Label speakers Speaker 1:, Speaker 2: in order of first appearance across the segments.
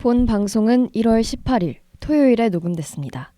Speaker 1: 본 방송은 1월 18일 토요일에 녹음됐습니다.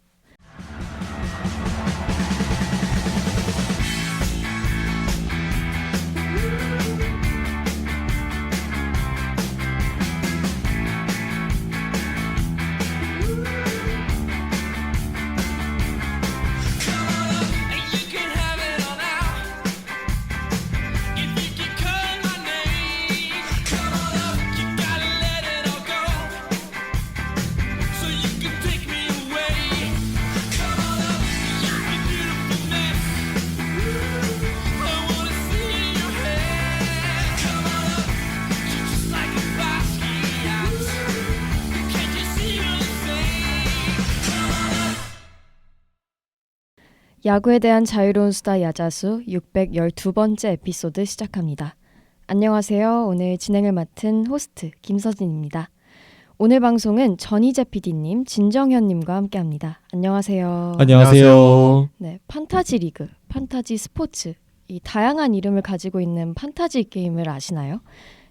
Speaker 1: 야구에 대한 자유로운 수다 야자수 612번째 에피소드 시작합니다. 안녕하세요. 오늘 진행을 맡은 호스트 김서진입니다. 오늘 방송은 전희재 PD님, 진정현님과 함께합니다. 안녕하세요.
Speaker 2: 안녕하세요.
Speaker 1: 네, 판타지 리그, 판타지 스포츠, 이 다양한 이름을 가지고 있는 판타지 게임을 아시나요?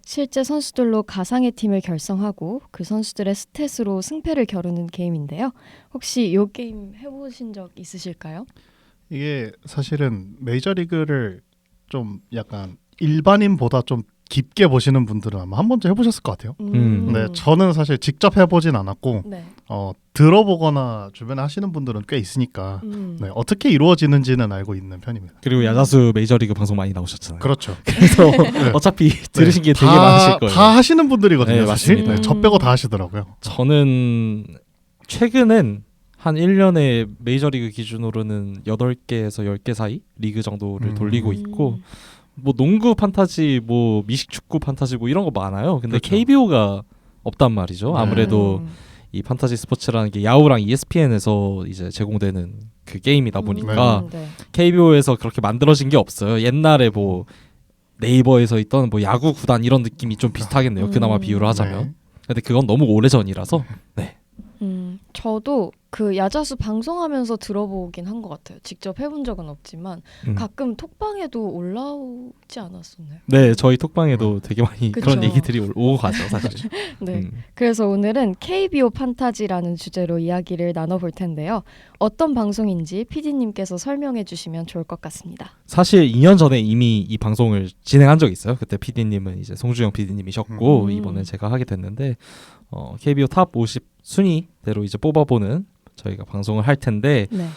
Speaker 1: 실제 선수들로 가상의 팀을 결성하고 그 선수들의 스탯으로 승패를 겨루는 게임인데요. 혹시 이 게임 해보신 적 있으실까요?
Speaker 3: 이게 사실은 메이저리그를 좀 약간 일반인보다 좀 깊게 보시는 분들은 아마 한 번쯤 해보셨을 것 같아요. 네, 저는 사실 직접 해보진 않았고
Speaker 1: 네.
Speaker 3: 들어보거나 주변에 하시는 분들은 꽤 있으니까 네, 어떻게 이루어지는지는 알고 있는 편입니다.
Speaker 2: 그리고 야자수 메이저리그 방송 많이 나오셨잖아요.
Speaker 3: 그렇죠.
Speaker 2: 그래서
Speaker 3: 네.
Speaker 2: 어차피 들으신 게 되게
Speaker 3: 다,
Speaker 2: 많으실 거예요.
Speaker 3: 다 하시는 분들이거든요.
Speaker 2: 네,
Speaker 3: 사실.
Speaker 2: 맞습니다.
Speaker 3: 네, 저 빼고 다 하시더라고요.
Speaker 2: 저는 최근엔 한 1년에 메이저리그 기준으로는 8개에서 10개 사이 리그 정도를 돌리고 있고 뭐 농구 판타지, 뭐 미식축구 판타지 뭐 이런 거 많아요. 근데
Speaker 3: 그렇죠.
Speaker 2: KBO가 없단 말이죠. 아무래도 이 판타지 스포츠라는 게 야후랑 ESPN에서 이제 제공되는 그 게임이다 보니까
Speaker 1: 네.
Speaker 2: KBO에서 그렇게 만들어진 게 없어요. 옛날에 뭐 네이버에서 있던 뭐 야구 구단 이런 느낌이 좀 비슷하겠네요. 그나마 비유를 하자면.
Speaker 3: 네.
Speaker 2: 근데 그건 너무 오래전이라서. 네.
Speaker 1: 저도 그 야자수 방송하면서 들어보긴 한 것 같아요. 직접 해본 적은 없지만 가끔 톡방에도 올라오지 않았었나요?
Speaker 2: 네, 저희 톡방에도 되게 많이
Speaker 1: 그쵸.
Speaker 2: 그런 얘기들이 오고 가죠, 사실.
Speaker 1: 네. 그래서 오늘은 KBO 판타지라는 주제로 이야기를 나눠볼 텐데요. 어떤 방송인지 PD님께서 설명해 주시면 좋을 것 같습니다.
Speaker 2: 사실 2년 전에 이미 이 방송을 진행한 적이 있어요. 그때 PD님은 이제 송주영 PD님이셨고 이번에 제가 하게 됐는데 KBO 탑 50 순위대로 이제 뽑아보는 저희가 방송을 할 텐데
Speaker 1: 네.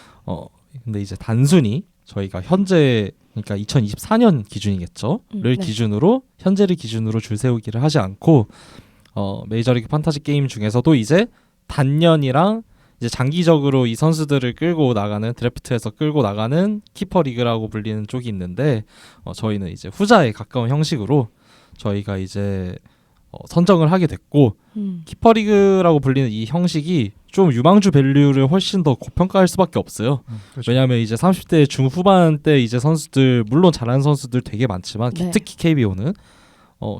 Speaker 2: 근데 이제 단순히 저희가 현재 그러니까 2024년 기준이겠죠. 를
Speaker 1: 네.
Speaker 2: 기준으로 현재를 기준으로 줄 세우기를 하지 않고 메이저리그 판타지 게임 중에서도 이제 단년이랑 이제 장기적으로 이 선수들을 끌고 나가는 드래프트에서 끌고 나가는 키퍼 리그라고 불리는 쪽이 있는데 저희는 이제 후자에 가까운 형식으로 저희가 이제 선정을 하게 됐고 키퍼 리그라고 불리는 이 형식이 좀 유망주 밸류를 훨씬 더 고평가할 수밖에 없어요.
Speaker 3: 그렇죠.
Speaker 2: 왜냐하면 이제 30대 중후반 때 이제 선수들 물론 잘하는 선수들 되게 많지만
Speaker 1: 네.
Speaker 2: 특히 KBO는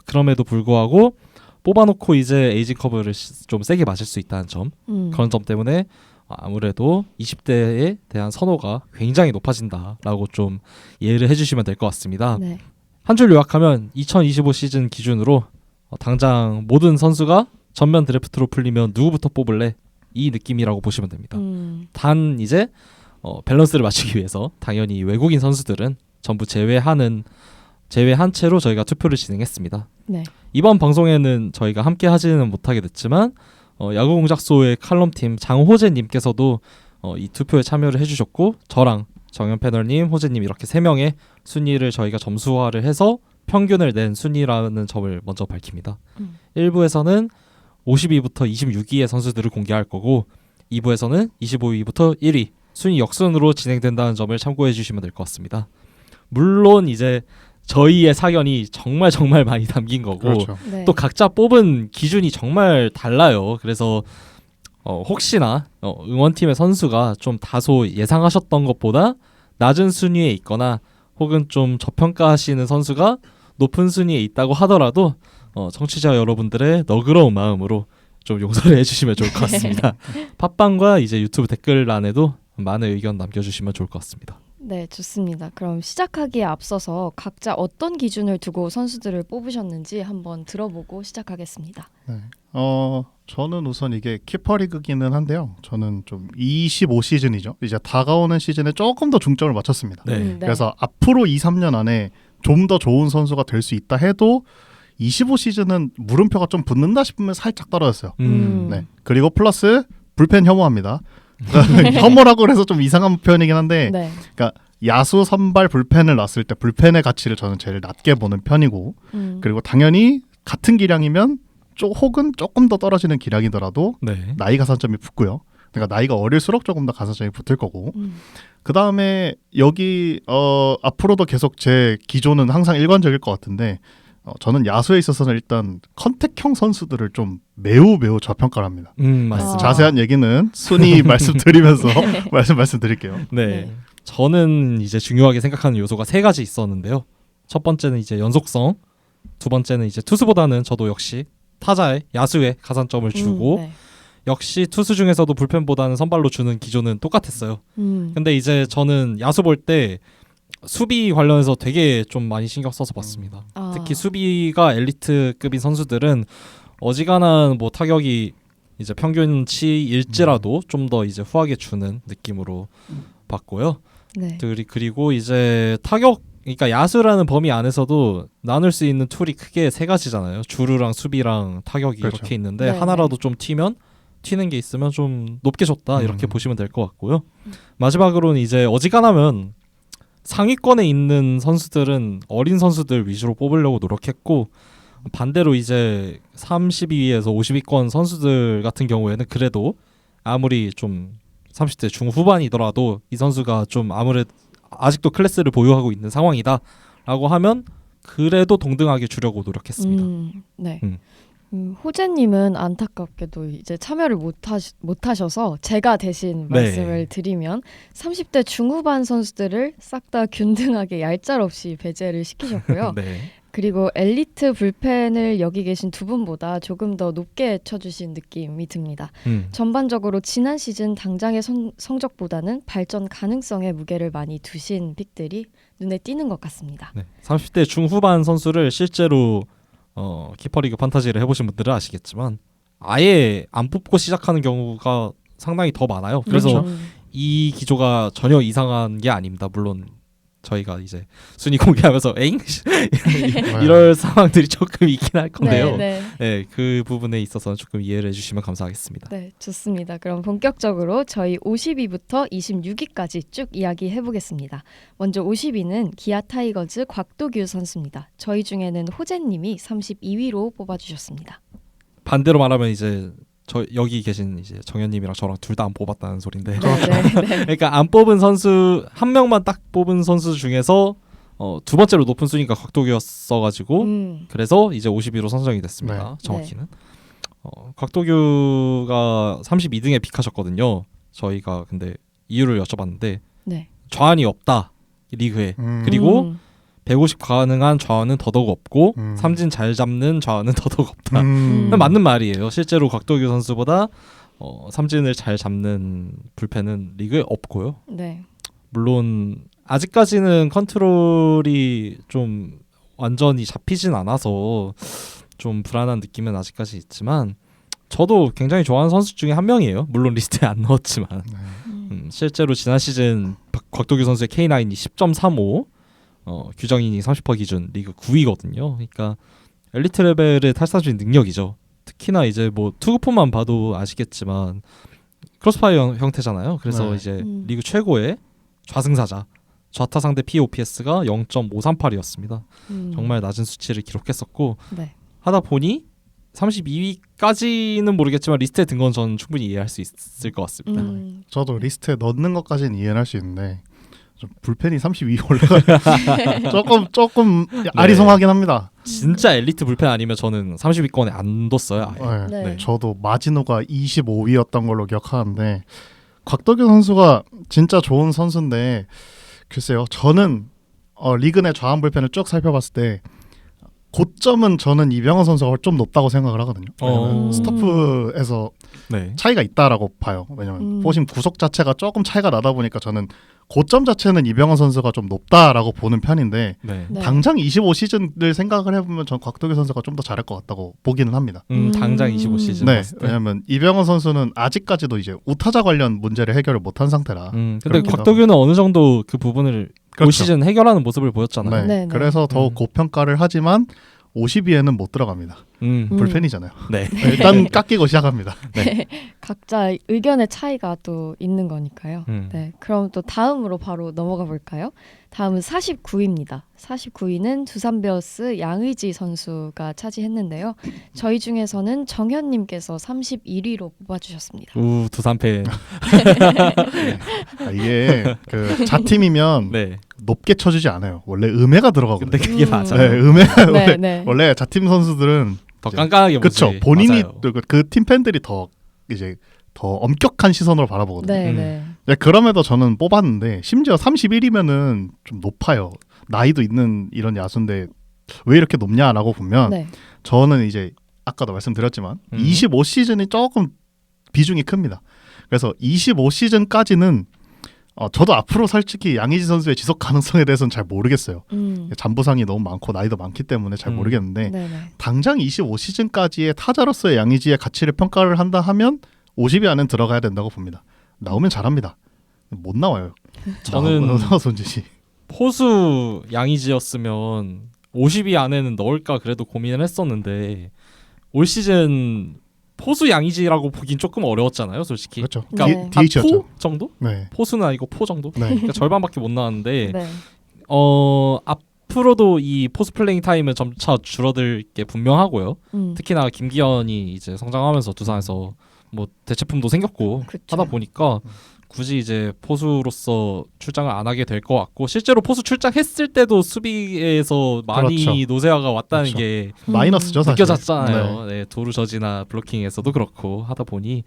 Speaker 2: 그럼에도 불구하고 뽑아놓고 이제 에이지 커브를 좀 세게 맞을 수 있다는 점 그런 점 때문에 아무래도 20대에 대한 선호가 굉장히 높아진다라고 좀 이해를 해주시면 될 것 같습니다.
Speaker 1: 네.
Speaker 2: 한 줄 요약하면 2025 시즌 기준으로 당장 모든 선수가 전면 드래프트로 풀리면 누구부터 뽑을래? 이 느낌이라고 보시면 됩니다. 단 이제 밸런스를 맞추기 위해서 당연히 외국인 선수들은 전부 제외한 채로 저희가 투표를 진행했습니다.
Speaker 1: 네.
Speaker 2: 이번 방송에는 저희가 함께 하지는 못하게 됐지만 야구공작소의 칼럼팀 장호재님께서도 이 투표에 참여를 해주셨고 저랑 정현 패널님, 호재님 이렇게 3명의 순위를 저희가 점수화를 해서 평균을 낸 순위라는 점을 먼저 밝힙니다. 1부에서는 52부터 26위의 선수들을 공개할 거고 2부에서는 25위부터 1위 순위 역순으로 진행된다는 점을 참고해 주시면 될 것 같습니다. 물론 이제 저희의 사견이 정말 많이 담긴 거고
Speaker 3: 그렇죠.
Speaker 1: 네.
Speaker 2: 또 각자 뽑은 기준이 정말 달라요. 그래서 혹시나 응원팀의 선수가 좀 다소 예상하셨던 것보다 낮은 순위에 있거나 혹은 좀 저평가하시는 선수가 높은 순위에 있다고 하더라도 청취자 여러분들의 너그러운 마음으로 좀 용서를 해주시면 좋을 것 같습니다. 팟빵과 이제 유튜브 댓글란에도 많은 의견 남겨주시면 좋을 것 같습니다.
Speaker 1: 네, 좋습니다. 그럼 시작하기에 앞서서 각자 어떤 기준을 두고 선수들을 뽑으셨는지 한번 들어보고 시작하겠습니다.
Speaker 3: 네. 저는 우선 이게 키퍼리그기는 한데요. 저는 좀 25시즌이죠. 이제 다가오는 시즌에 조금 더 중점을 맞췄습니다.
Speaker 2: 네.
Speaker 1: 네.
Speaker 3: 그래서 앞으로 2, 3년 안에 좀 더 좋은 선수가 될 수 있다 해도 25시즌은 물음표가 좀 붙는다 싶으면 살짝 떨어졌어요. 네. 그리고 플러스 불펜 혐오합니다. 혐오라고 해서 좀 이상한 표현이긴 한데
Speaker 1: 네.
Speaker 3: 야수 선발 불펜을 놨을 때 불펜의 가치를 저는 제일 낮게 보는 편이고 그리고 당연히 같은 기량이면 혹은 조금 더 떨어지는 기량이더라도
Speaker 2: 네.
Speaker 3: 나이 가산점이 붙고요. 그러니까 나이가 어릴수록 조금 더 가산점이 붙을 거고 그 다음에 여기 앞으로도 계속 제 기조는 항상 일관적일 것 같은데 저는 야수에 있어서는 일단 컨택형 선수들을 좀 매우 저평가를 합니다.
Speaker 2: 맞습니다.
Speaker 3: 자세한 얘기는 순위 말씀드리면서 말씀드릴게요.
Speaker 2: 네.
Speaker 1: 네.
Speaker 2: 저는 이제 중요하게 생각하는 요소가 세 가지 있었는데요. 첫 번째는 이제 연속성, 두 번째는 이제 투수보다는 저도 역시 타자의 야수에 가산점을 주고
Speaker 1: 네.
Speaker 2: 역시 투수 중에서도 불펜보다는 선발로 주는 기조는 똑같았어요. 근데 이제 저는 야수 볼 때 수비 관련해서 되게 좀 많이 신경 써서 봤습니다.
Speaker 1: 아.
Speaker 2: 특히 수비가 엘리트급인 선수들은 어지간한 뭐 타격이 이제 평균치일지라도 좀 더 이제 후하게 주는 느낌으로 봤고요.
Speaker 1: 네.
Speaker 2: 그리고 이제 타격, 그러니까 야수라는 범위 안에서도 나눌 수 있는 툴이 크게 세 가지잖아요. 주루랑 수비랑 타격이
Speaker 3: 그렇죠.
Speaker 2: 이렇게 있는데
Speaker 1: 네,
Speaker 2: 하나라도 좀 튀는 게 있으면 좀 높게 줬다 이렇게 보시면 될 것 같고요.
Speaker 1: 음.
Speaker 2: 마지막으로는 이제 어지간하면 상위권에 있는 선수들은 어린 선수들 위주로 뽑으려고 노력했고 반대로 이제 32위에서 50위권 선수들 같은 경우에는 그래도 아무리 좀 30대 중후반이더라도 이 선수가 좀 아무래도 아직도 클래스를 보유하고 있는 상황이다라고 하면 그래도 동등하게 주려고 노력했습니다.
Speaker 1: 네.
Speaker 2: 음.
Speaker 1: 호재님은 안타깝게도 이제 참여를 못하셔서 제가 대신
Speaker 2: 네.
Speaker 1: 말씀을 드리면 30대 중후반 선수들을 싹 다 균등하게 얄짤없이 배제를 시키셨고요.
Speaker 2: 네.
Speaker 1: 그리고 엘리트 불펜을 여기 계신 두 분보다 조금 더 높게 쳐주신 느낌이 듭니다. 전반적으로 지난 시즌 당장의 성적보다는 발전 가능성에 무게를 많이 두신 픽들이 눈에 띄는 것 같습니다.
Speaker 2: 네. 30대 중후반 선수를 실제로 키퍼리그 판타지를 해보신 분들은 아시겠지만 아예 안 뽑고 시작하는 경우가 상당히 더 많아요. 그래서 이 기조가 전혀 이상한 게 아닙니다. 물론 저희가 이제 순위 공개하면서 에잉? 이럴 상황들이 조금 있긴 할 건데요. 네, 그 부분에 있어서는 조금 이해를 해주시면 감사하겠습니다.
Speaker 1: 네, 좋습니다. 그럼 본격적으로 저희 50위부터 26위까지 쭉 이야기해 보겠습니다. 먼저 50위는 기아 타이거즈 곽도규 선수입니다. 저희 중에는 호재님이 32위로 뽑아주셨습니다.
Speaker 2: 반대로 말하면 이제 저 여기 계신 이제 정현님이랑 저랑 둘 다 안 뽑았다는 소린데.
Speaker 1: 네.
Speaker 2: 그러니까 안 뽑은 선수 한 명만 딱 뽑은 선수 중에서 두 번째로 높은 순위가 곽도규였어가지고 그래서 이제 50위로 선정이 됐습니다.
Speaker 3: 네.
Speaker 2: 정확히는. 곽도규가 32등에 픽하셨거든요. 저희가 근데 이유를 여쭤봤는데
Speaker 1: 네.
Speaker 2: 좌완이 없다 리그에. 그리고 150 가능한 좌완은 더더욱 없고 삼진 잘 잡는 좌완은 더더욱 없다. 맞는 말이에요. 실제로 곽도규 선수보다 삼진을 잘 잡는 불펜은 리그에 없고요.
Speaker 1: 네.
Speaker 2: 물론 아직까지는 컨트롤이 좀 완전히 잡히진 않아서 좀 불안한 느낌은 아직까지 있지만 저도 굉장히 좋아하는 선수 중에 한 명이에요. 물론 리스트에 안 넣었지만 실제로 지난 시즌 곽도규 선수의 K9이 10.35 규정 이닝 30% 기준 리그 9위거든요. 그러니까 엘리트 레벨의 탈사주의 능력이죠. 특히나 이제 뭐 투구폼만 봐도 아시겠지만 크로스파이어 형태잖아요. 그래서
Speaker 3: 네.
Speaker 2: 이제 리그 최고의 좌승사자. 좌타 상대 POPS가 0.538이었습니다. 정말 낮은 수치를 기록했었고
Speaker 1: 네.
Speaker 2: 하다 보니 32위까지는 모르겠지만 리스트에 든 건 저는 충분히 이해할 수 있을 것 같습니다.
Speaker 3: 저도 리스트에 넣는 것까지는 이해는 할 수 있는데 좀 불펜이 32위 올라가 조금 아리송하긴 합니다.
Speaker 2: 진짜 엘리트 불펜 아니면 저는 30위권에 안 뒀어요. 아예.
Speaker 3: 네.
Speaker 1: 네.
Speaker 3: 저도 마지노가 25위였던 걸로 기억하는데 곽도규 선수가 진짜 좋은 선수인데 글쎄요. 저는 리그 내 좌완 불펜을 쭉 살펴봤을 때 고점은 저는 이병헌 선수가 좀 높다고 생각을 하거든요. 왜냐면
Speaker 1: 어.
Speaker 3: 스토프에서
Speaker 2: 네.
Speaker 3: 차이가 있다라고 봐요. 왜냐면 포심 구속 자체가 조금 차이가 나다 보니까 저는 고점 자체는 이병헌 선수가 좀 높다라고 보는 편인데
Speaker 2: 네.
Speaker 1: 네.
Speaker 3: 당장 25시즌을 생각을 해보면 전 곽도기 선수가 좀 더 잘할 것 같다고 보기는 합니다.
Speaker 2: 당장 25시즌.
Speaker 3: 네, 왜냐하면 이병헌 선수는 아직까지도 이제 우타자 관련 문제를 해결을 못한 상태라.
Speaker 2: 근데
Speaker 3: 그렇기도
Speaker 2: 곽도규는 어느 정도 그 부분을 올
Speaker 3: 그렇죠.
Speaker 2: 시즌 해결하는 모습을 보였잖아요.
Speaker 3: 네,
Speaker 1: 네, 네.
Speaker 3: 그래서 더욱 고평가를 하지만 52에는 못 들어갑니다. 불펜이잖아요.
Speaker 2: 네.
Speaker 3: 일단 깎이고 시작합니다.
Speaker 1: 각자 의견의 차이가 또 있는 거니까요.
Speaker 2: 음.
Speaker 1: 네, 그럼 또 다음으로 바로 넘어가 볼까요? 다음은 49위입니다. 49위는 두산 베어스 양의지 선수가 차지했는데요. 저희 중에서는 정현님께서 31위로 뽑아주셨습니다.
Speaker 2: 두산팬.
Speaker 3: 이게 그 자팀이면
Speaker 2: 네.
Speaker 3: 높게 쳐주지 않아요. 원래 음해가 들어가거든요.
Speaker 2: 근데 그게
Speaker 1: 음.
Speaker 2: 맞아요.
Speaker 3: 네, 음해가
Speaker 1: 네, 네.
Speaker 3: 원래 자팀 선수들은
Speaker 2: 더 깐깐하게 보지.
Speaker 3: 그렇죠. 본인이
Speaker 2: 맞아요.
Speaker 3: 그 팀 팬들이 더 이제 더 엄격한 시선으로 바라보거든요.
Speaker 1: 네,
Speaker 2: 음.
Speaker 1: 네.
Speaker 3: 네, 그럼에도 저는 뽑았는데 심지어 31이면은 좀 높아요. 나이도 있는 이런 야수인데 왜 이렇게 높냐라고 보면
Speaker 1: 네.
Speaker 3: 저는 이제 아까도 말씀드렸지만 25시즌이 조금 비중이 큽니다. 그래서 25시즌까지는 저도 앞으로 솔직히 양의지 선수의 지속 가능성에 대해서는 잘 모르겠어요. 잔부상이 너무 많고 나이도 많기 때문에 잘 모르겠는데
Speaker 1: 네, 네.
Speaker 3: 당장 25시즌까지의 타자로서의 양의지의 가치를 평가를 한다 하면 50위 안에 들어가야 된다고 봅니다. 나오면 잘합니다. 못 나와요.
Speaker 2: 저는
Speaker 3: 나와서 손짓이.
Speaker 2: 포수 양의지였으면 50위 안에는 넣을까 그래도 고민을 했었는데 올 시즌 포수 양의지라고 보긴 조금 어려웠잖아요, 솔직히.
Speaker 3: 그렇죠.
Speaker 1: 네.
Speaker 2: 한
Speaker 3: DH였죠.
Speaker 2: 포 정도?
Speaker 3: 네.
Speaker 2: 포수는 아니고 포 정도?
Speaker 3: 네.
Speaker 2: 그러니까 절반밖에 못 나왔는데
Speaker 1: 네.
Speaker 2: 앞으로도 이 포수 플레잉 타임은 점차 줄어들 게 분명하고요. 특히나 김기현이 이제 성장하면서 두산에서 뭐 대체품도 생겼고
Speaker 1: 그쵸.
Speaker 2: 하다 보니까 굳이 이제 포수로서 출장을 안 하게 될 것 같고 실제로 포수 출장했을 때도 수비에서 많이
Speaker 3: 그렇죠.
Speaker 2: 노세화가 왔다는
Speaker 3: 그렇죠.
Speaker 2: 게
Speaker 3: 마이너스죠, 사실.
Speaker 2: 느껴졌잖아요. 네, 도루 저지나 블로킹에서도 그렇고 하다 보니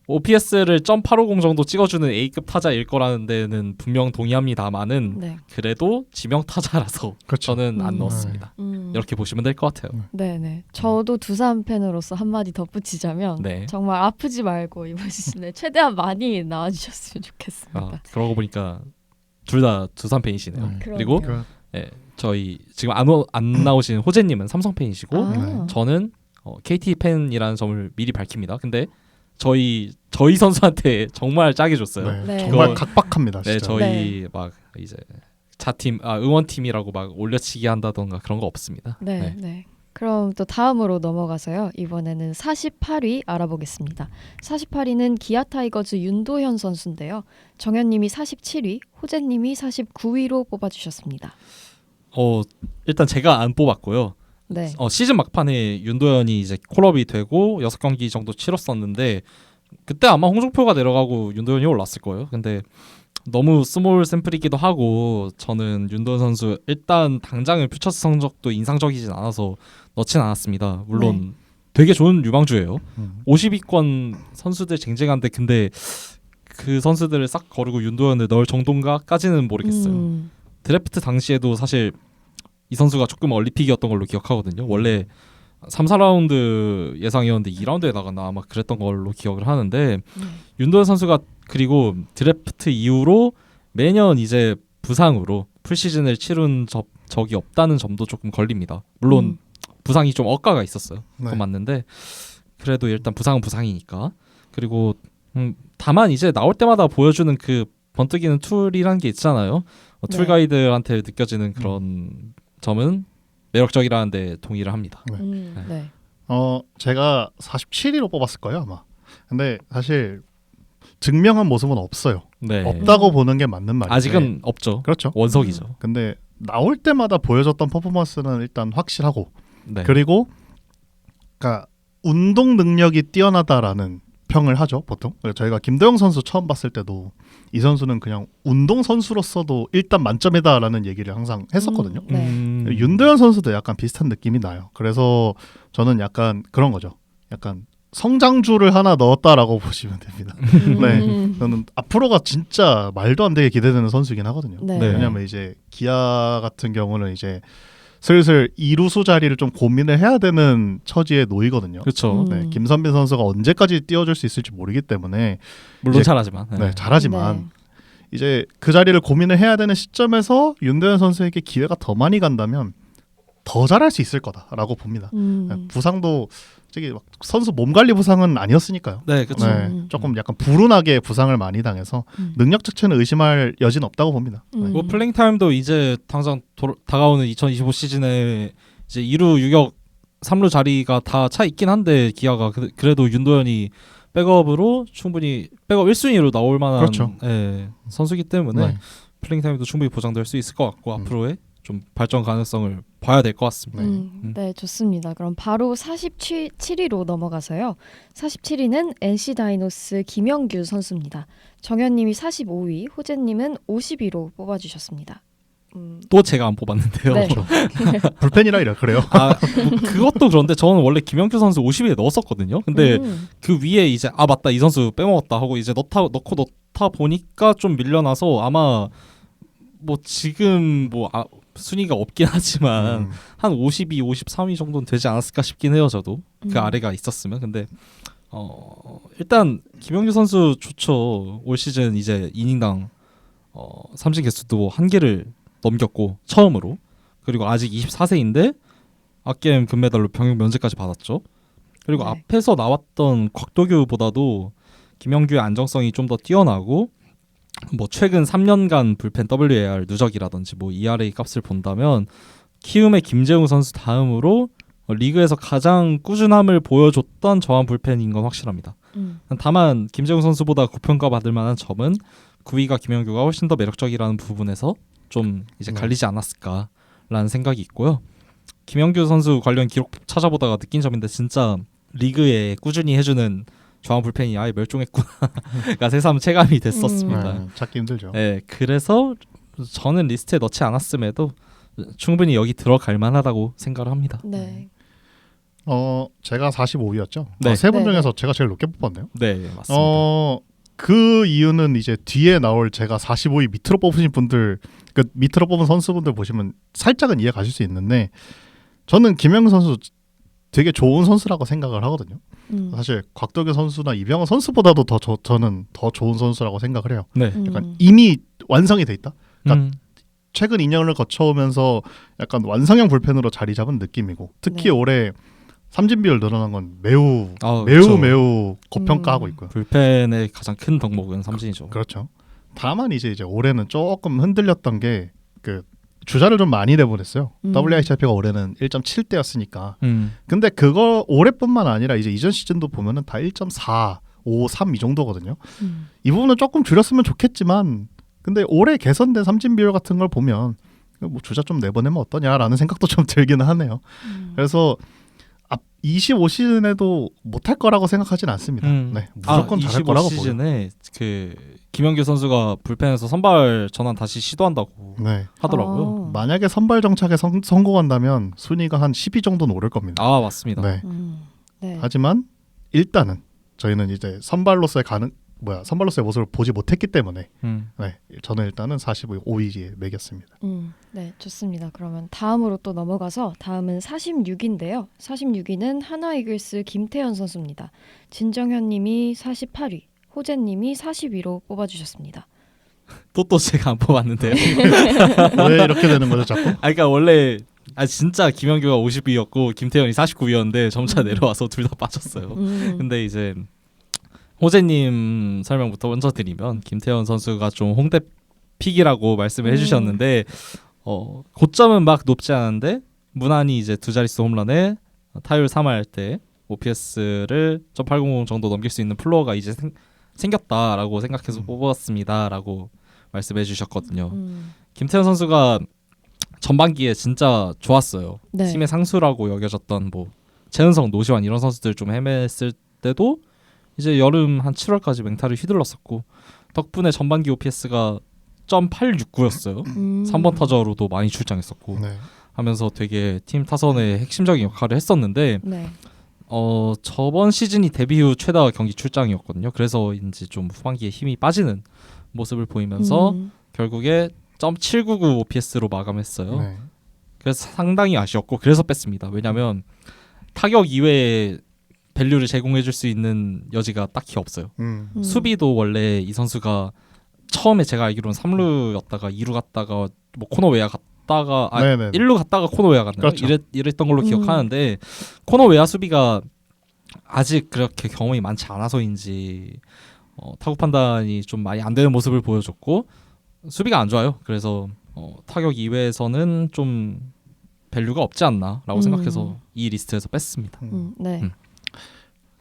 Speaker 2: OPS를 .850 정도 찍어주는 A급 타자일 거라는 데는 분명 동의합니다만은
Speaker 1: 네.
Speaker 2: 그래도 지명 타자라서
Speaker 3: 그렇죠.
Speaker 2: 저는 안 넣었습니다. 이렇게 보시면 될 것 같아요.
Speaker 1: 네, 네. 저도 두산 팬으로서 한마디 덧붙이자면
Speaker 2: 네.
Speaker 1: 정말 아프지 말고 이번 시즌에 최대한 많이 나와주셨으면 좋겠습니다.
Speaker 2: 그러고 보니까 둘 다 두산 팬이시네요. 그리고
Speaker 1: 그럼요.
Speaker 2: 저희 지금 안 나오신 호재님은 삼성 팬이시고
Speaker 1: 아.
Speaker 2: 저는 KT 팬이라는 점을 미리 밝힙니다. 근데 저희 선수한테 정말 짜게 줬어요.
Speaker 3: 네.
Speaker 1: 네.
Speaker 3: 정말
Speaker 2: 그거-
Speaker 3: 각박합니다.
Speaker 2: 네,
Speaker 3: 진짜.
Speaker 2: 저희 막 이제 응원팀이라고 막 올려치기 한다던가 그런 거 없습니다.
Speaker 1: 네, 네. 그럼 또 다음으로 넘어가서요. 이번에는 48위 알아보겠습니다. 48위는 기아 타이거즈 윤도현 선수인데요. 정현님이 47위, 호재님이 49위로 뽑아주셨습니다.
Speaker 2: 일단 제가 안 뽑았고요.
Speaker 1: 네,
Speaker 2: 시즌 막판에 윤도현이 이제 콜업이 되고 6경기 정도 치렀었는데 그때 아마 홍종표가 내려가고 윤도현이 올랐을 거예요. 근데 너무 스몰 샘플이기도 하고 저는 윤도현 선수 일단 당장의 퓨처스 성적도 인상적이진 않아서 넣진 않았습니다. 물론 되게 좋은 유망주예요. 50위권 선수들 쟁쟁한데 근데 그 선수들을 싹 거르고 윤도현을 넣을 정도인가까지는 모르겠어요. 드래프트 당시에도 사실 이 선수가 조금 얼리픽이었던 걸로 기억하거든요. 원래 3, 4라운드 예상이었는데 2라운드에 나갔나 아마 그랬던 걸로 기억을 하는데 윤도현 선수가 그리고 드래프트 이후로 매년 이제 부상으로 풀시즌을 치룬 적이 없다는 점도 조금 걸립니다. 물론 부상이 좀 억가가 있었어요. 그건
Speaker 3: 네.
Speaker 2: 맞는데 그래도 일단 부상은 부상이니까. 그리고 다만 이제 나올 때마다 보여주는 그 번뜩이는 툴이라는 게 있잖아요. 툴
Speaker 1: 네.
Speaker 2: 가이드한테 느껴지는 그런 점은 매력적이라는데 동의를 합니다.
Speaker 1: 네.
Speaker 3: 제가 47위로 뽑았을 거예요 아마. 근데 사실 증명한 모습은 없어요.
Speaker 2: 네.
Speaker 3: 없다고 보는 게 맞는 말이에요.
Speaker 2: 아직은 없죠.
Speaker 3: 그렇죠.
Speaker 2: 원석이죠.
Speaker 3: 근데 나올 때마다 보여줬던 퍼포먼스는 일단 확실하고
Speaker 2: 네.
Speaker 3: 그리고 그러니까 운동 능력이 뛰어나다라는 평을 하죠 보통. 저희가 김도영 선수 처음 봤을 때도 이 선수는 그냥 운동 선수로서도 일단 만점이다라는 얘기를 항상 했었거든요.
Speaker 1: 네.
Speaker 3: 윤도현 선수도 약간 비슷한 느낌이 나요. 그래서 저는 약간 그런 거죠. 약간 성장주를 하나 넣었다라고 보시면 됩니다. 네, 저는 앞으로가 진짜 말도 안 되게 기대되는 선수이긴 하거든요.
Speaker 1: 네.
Speaker 2: 네.
Speaker 3: 왜냐하면 이제 기아 같은 경우는 이제 슬슬 이루수 자리를 좀 고민을 해야 되는 처지에 놓이거든요.
Speaker 2: 그렇죠.
Speaker 3: 네, 김선빈 선수가 언제까지 뛰어줄 수 있을지 모르기 때문에
Speaker 2: 물론
Speaker 3: 이제-
Speaker 2: 잘하지만.
Speaker 3: 네, 잘하지만
Speaker 1: 네.
Speaker 3: 이제 그 자리를 고민을 해야 되는 시점에서 윤도현 선수에게 기회가 더 많이 간다면 더 잘할 수 있을 거다라고 봅니다. 부상도 저기 막 선수 몸 관리 부상은 아니었으니까요.
Speaker 2: 네, 그렇죠.
Speaker 3: 네, 조금 약간 불운하게 부상을 많이 당해서 능력 자체는 의심할 여지는 없다고 봅니다. 네.
Speaker 2: 뭐 플레잉 타임도 이제 당장 다가오는 2025 시즌에 이제 2루 유격 3루 자리가 다 차 있긴 한데 기아가 그래도 윤도현이 백업으로 충분히 백업 1순위로 나올 만한
Speaker 3: 그렇죠.
Speaker 2: 예, 선수기 때문에
Speaker 3: 네.
Speaker 2: 플레잉 타임도 충분히 보장될 수 있을 것 같고 앞으로의 좀 발전 가능성을 봐야 될 것 같습니다.
Speaker 1: 네, 좋습니다. 그럼 바로 47위로 넘어가서요. 47위는 NC 다이노스 김영규 선수입니다. 정현님이 45위, 호재님은 50위로 뽑아주셨습니다.
Speaker 2: 또 제가 안 뽑았는데요.
Speaker 1: 네.
Speaker 3: 불펜이라 이래 그래요.
Speaker 2: 뭐 그것도 그런데 저는 원래 김영규 선수 50위에 넣었었거든요. 근데 그 위에 이제 맞다 이 선수 빼먹었다 하고 이제 넣다 보니까 좀 밀려나서 아마 뭐 지금 뭐 순위가 없긴 하지만 한 52, 53위 정도는 되지 않았을까 싶긴 해요. 저도 그 아래가 있었으면. 근데 일단 김영규 선수 좋죠. 올 시즌 이제 이닝당 삼진 개수도 한 개를 넘겼고 처음으로. 그리고 아직 24세인데 아게임 금메달로 병역 면제까지 받았죠. 그리고
Speaker 1: 네.
Speaker 2: 앞에서 나왔던 곽도규보다도 김영규의 안정성이 좀 더 뛰어나고 뭐 최근 3년간 불펜 WAR 누적이라든지 뭐 ERA 값을 본다면 키움의 김재웅 선수 다음으로 리그에서 가장 꾸준함을 보여줬던 저한 불펜인 건 확실합니다. 다만 김재웅 선수보다 고평가 받을 만한 점은 9위가 김영규가 훨씬 더 매력적이라는 부분에서 좀 이제 갈리지 않았을까라는 생각이 있고요. 김영규 선수 관련 기록 찾아보다가 느낀 점인데 진짜 리그에 꾸준히 해주는 저항 불펜이 아예 멸종했구나가 새삼 체감이 됐었습니다.
Speaker 3: 네, 찾기 힘들죠.
Speaker 2: 네, 그래서 저는 리스트에 넣지 않았음에도 충분히 여기 들어갈 만하다고 생각을 합니다.
Speaker 1: 네.
Speaker 3: 제가 45위였죠.
Speaker 2: 네.
Speaker 3: 세 분
Speaker 1: 네,
Speaker 3: 중에서 제가 제일 높게 뽑았네요.
Speaker 2: 네, 맞습니다.
Speaker 3: 그 이유는 이제 뒤에 나올 제가 45위 밑으로 뽑으신 분들, 그 밑으로 뽑은 선수분들 보시면 살짝은 이해 가실 수 있는데 저는 김영규 선수 되게 좋은 선수라고 생각을 하거든요. 사실 곽도규 선수나 이병헌 선수보다도 저는 더 좋은 선수라고 생각을 해요.
Speaker 2: 네.
Speaker 3: 약간 이미 완성이 돼 있다. 그러니까 최근 2년을 거쳐오면서 약간 완성형 불펜으로 자리 잡은 느낌이고 특히
Speaker 1: 네.
Speaker 3: 올해 삼진 비율 늘어난 건 매우
Speaker 2: 그렇죠.
Speaker 3: 고평가하고 있고요.
Speaker 2: 불펜의 가장 큰 덕목은 삼진이죠.
Speaker 3: 그렇죠. 다만 이제 올해는 조금 흔들렸던 게 그 주자를 좀 많이 내보냈어요. WHIP가 올해는 1.7대였으니까. 근데 그거 올해뿐만 아니라 이제 이전 시즌도 보면은 다 1.4, 5, 3 이 정도거든요. 이 부분은 조금 줄였으면 좋겠지만 근데 올해 개선된 삼진 비율 같은 걸 보면 뭐 주자 좀 내보내면 어떠냐라는 생각도 좀 들기는 하네요. 그래서 25시즌에도 못할 거라고 생각하진 않습니다. 네, 무조건 잘할 거라고 보여요.
Speaker 2: 25시즌에 그 김영규 선수가 불펜에서 선발 전환 다시 시도한다고
Speaker 3: 네.
Speaker 2: 하더라고요.
Speaker 3: 만약에 선발 정착에 성공한다면 순위가 한 10위 정도는 오를 겁니다.
Speaker 2: 맞습니다.
Speaker 3: 네.
Speaker 1: 네.
Speaker 3: 하지만 일단은 저희는 이제 선발로서의 모습을 보지 못했기 때문에 네, 저는 일단은 45위에 매겼습니다.
Speaker 1: 네, 좋습니다. 그러면 다음으로 또 넘어가서 다음은 46위인데요. 46위는 하나 이글스 김태현 선수입니다. 진정현님이 48위, 호재님이 40위로 뽑아주셨습니다.
Speaker 2: 또 제가 안 뽑았는데요.
Speaker 3: 왜 이렇게 되는 거죠, 자꾸?
Speaker 2: 그러니까 원래 진짜 김영규가 50위였고 김태현이 49위였는데 점차 내려와서 둘 다 빠졌어요. 근데 이제 호재님 설명부터 먼저 드리면 김태현 선수가 좀 홍대 픽이라고 말씀을 해주셨는데 고점은 막 높지 않은데 무난히 이제 두 자릿수 홈런에 타율 3할 때 OPS를 .800 정도 넘길 수 있는 플로어가 이제 생겼다라고 생각해서 뽑았습니다라고 말씀해 주셨거든요. 김태현 선수가 전반기에 진짜 좋았어요.
Speaker 1: 네.
Speaker 2: 팀의 상수라고 여겨졌던 뭐 최은성, 노시환 이런 선수들 좀 헤맸을 때도 이제 여름 한 7월까지 맹타를 휘둘렀었고 덕분에 전반기 OPS가 .869였어요. 3번 타자로도 많이 출장했었고
Speaker 3: 네.
Speaker 2: 하면서 되게 팀 타선의 핵심적인 역할을 했었는데
Speaker 1: 네.
Speaker 2: 저번 시즌이 데뷔 후 최다 경기 출장이었거든요. 그래서인지 좀 후반기에 힘이 빠지는 모습을 보이면서 결국에 .799 OPS로 마감했어요.
Speaker 3: 네.
Speaker 2: 그래서 상당히 아쉬웠고 그래서 뺐습니다. 왜냐하면 타격 이외에 밸류를 제공해줄 수 있는 여지가 딱히 없어요. 수비도 원래 이 선수가 처음에 제가 알기로는 3루였다가 2루 갔다가 뭐 코너 외야 갔다가 1루 갔다가 코너 외야 갔나요?
Speaker 3: 그렇죠.
Speaker 2: 이랬던 걸로 기억하는데 코너 외야 수비가 아직 그렇게 경험이 많지 않아서인지 타구 판단이 좀 많이 안 되는 모습을 보여줬고 수비가 안 좋아요. 그래서 타격 이외에서는 좀 밸류가 없지 않나라고 생각해서 이 리스트에서 뺐습니다.
Speaker 1: 네.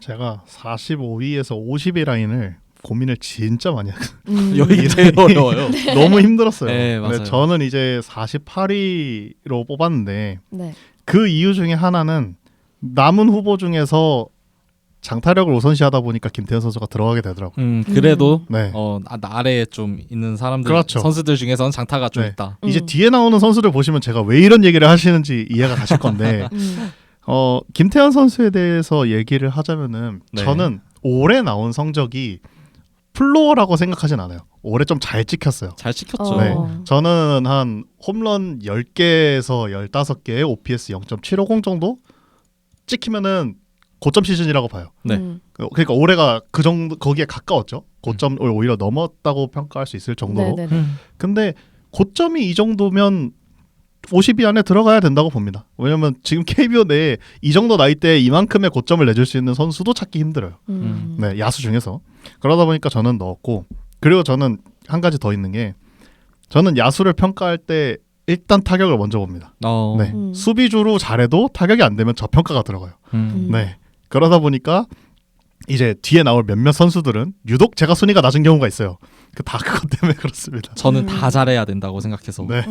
Speaker 3: 제가 45위에서 50위 라인을 고민을 진짜 많이 했어요.
Speaker 2: 여기 제일 어려워요.
Speaker 3: 너무 힘들었어요.
Speaker 2: 네, 맞아요.
Speaker 3: 근데 저는 이제 48위로 뽑았는데
Speaker 1: 네.
Speaker 3: 그 이유 중에 하나는 남은 후보 중에서 장타력을 우선시하다 보니까 김태현 선수가 들어가게 되더라고요.
Speaker 2: 그래도
Speaker 3: 네.
Speaker 2: 아래에 좀 있는 사람들
Speaker 3: 그렇죠.
Speaker 2: 선수들 중에서는 장타가 좀
Speaker 3: 네.
Speaker 2: 있다.
Speaker 3: 이제 뒤에 나오는 선수들 보시면 제가 왜 이런 얘기를 하시는지 이해가 가실 건데 김태현 선수에 대해서 얘기를 하자면은
Speaker 2: 네.
Speaker 3: 저는 올해 나온 성적이 플로어라고 생각하진 않아요. 올해 좀 잘 찍혔어요.
Speaker 2: 잘 찍혔죠.
Speaker 3: 네. 저는 한 홈런 10개에서 15개에 OPS 0.750 정도 찍히면은 고점 시즌이라고 봐요.
Speaker 2: 네.
Speaker 3: 그러니까 올해가 그 정도 거기에 가까웠죠. 고점을 오히려 넘었다고 평가할 수 있을 정도로.
Speaker 1: 네네네.
Speaker 3: 근데 고점이 이 정도면 50위 안에 들어가야 된다고 봅니다. 왜냐면 지금 KBO 내에 이 정도 나이대에 이만큼의 고점을 내줄 수 있는 선수도 찾기 힘들어요. 네, 야수 중에서. 그러다 보니까 저는 넣었고, 그리고 저는 한 가지 더 있는 게 저는 야수를 평가할 때 일단 타격을 먼저 봅니다. 네. 수비주로 잘해도 타격이 안 되면 저평가가 들어가요. 네. 그러다 보니까 이제 뒤에 나올 몇몇 선수들은 유독 제가 순위가 낮은 경우가 있어요. 다 그것 때문에 그렇습니다.
Speaker 2: 저는 다 잘해야 된다고 생각해서.
Speaker 3: 네.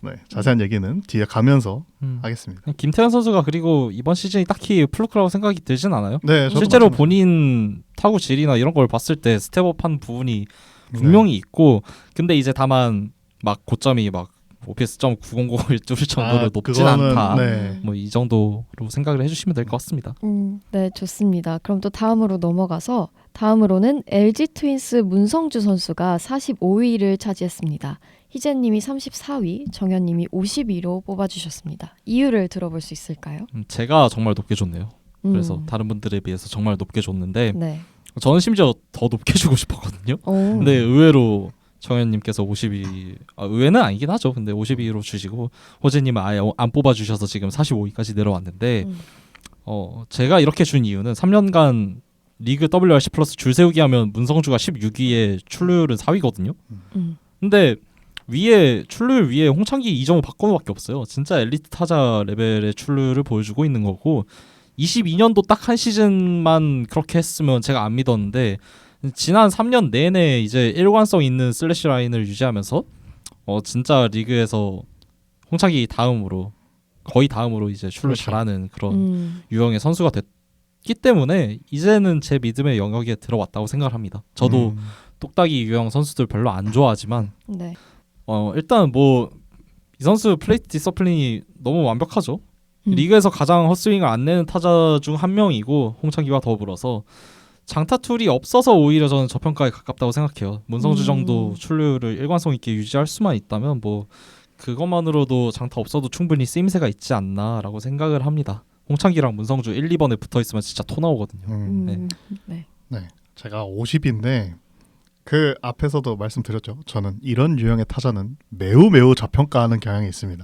Speaker 3: 네. 자세한 얘기는 뒤에 가면서 하겠습니다.
Speaker 2: 김태현 선수가 그리고 이번 시즌이 딱히 플루크라고 생각이 들진 않아요.
Speaker 3: 네, 저도
Speaker 2: 실제로
Speaker 3: 마찬가지입니다.
Speaker 2: 본인 타구 질이나 이런 걸 봤을 때 스텝업한 부분이 분명히 있고, 근데 이제 다만 막 고점이 막 OPS.900을 뚫을 정도로 높진
Speaker 3: 그거는,
Speaker 2: 않다.
Speaker 3: 네.
Speaker 2: 뭐 이 정도로 생각을 해주시면 될 것 같습니다.
Speaker 1: 네, 좋습니다. 그럼 또 다음으로 넘어가서 다음으로는 LG 트윈스 문성주 선수가 45위를 차지했습니다. 희재님이 34위, 정현님이 52위로 뽑아주셨습니다. 이유를 들어볼 수 있을까요?
Speaker 2: 제가 정말 높게 줬네요. 그래서 다른 분들에 비해서 정말 높게 줬는데
Speaker 1: 네.
Speaker 2: 저는 심지어 더 높게 주고 싶었거든요. 근데 의외로 정현님께서 52, 의외는 아니긴 하죠. 근데 52로 주시고 호재님은 아예 안 뽑아주셔서 지금 45위까지 내려왔는데 제가 이렇게 준 이유는 3년간 리그 WRC 플러스 줄 세우기 하면 문성주가 16위에 출루율은 4위거든요. 근데 위에 출루율 위에 홍창기 이정우 박건우밖에 없어요. 진짜 엘리트 타자 레벨의 출루율을 보여주고 있는 거고 22년도 딱 한 시즌만 그렇게 했으면 제가 안 믿었는데 지난 3년 내내 이제 일관성 있는 슬래시 라인을 유지하면서 진짜 리그에서 홍창기 다음으로 거의 다음으로 이제 출루
Speaker 3: 그렇죠.
Speaker 2: 잘하는 그런 유형의 선수가 됐기 때문에 이제는 제 믿음의 영역에 들어왔다고 생각을 합니다. 저도 똑딱이 유형 선수들 별로 안 좋아하지만
Speaker 1: 네.
Speaker 2: 일단 뭐 이 선수 플레이트 디서플린이 너무 완벽하죠. 리그에서 가장 헛스윙을 안 내는 타자 중 한 명이고 홍창기와 더불어서 장타 툴이 없어서 오히려 저는 저평가에 가깝다고 생각해요. 문성주 정도 출루율을 일관성 있게 유지할 수만 있다면 뭐 그것만으로도 장타 없어도 충분히 쓰임새가 있지 않나라고 생각을 합니다. 홍창기랑 문성주 1, 2번에 붙어있으면 진짜 토 나오거든요.
Speaker 1: 네.
Speaker 3: 네. 제가 50인데 그 앞에서도 말씀드렸죠. 저는 이런 유형의 타자는 매우 저평가하는 경향이 있습니다.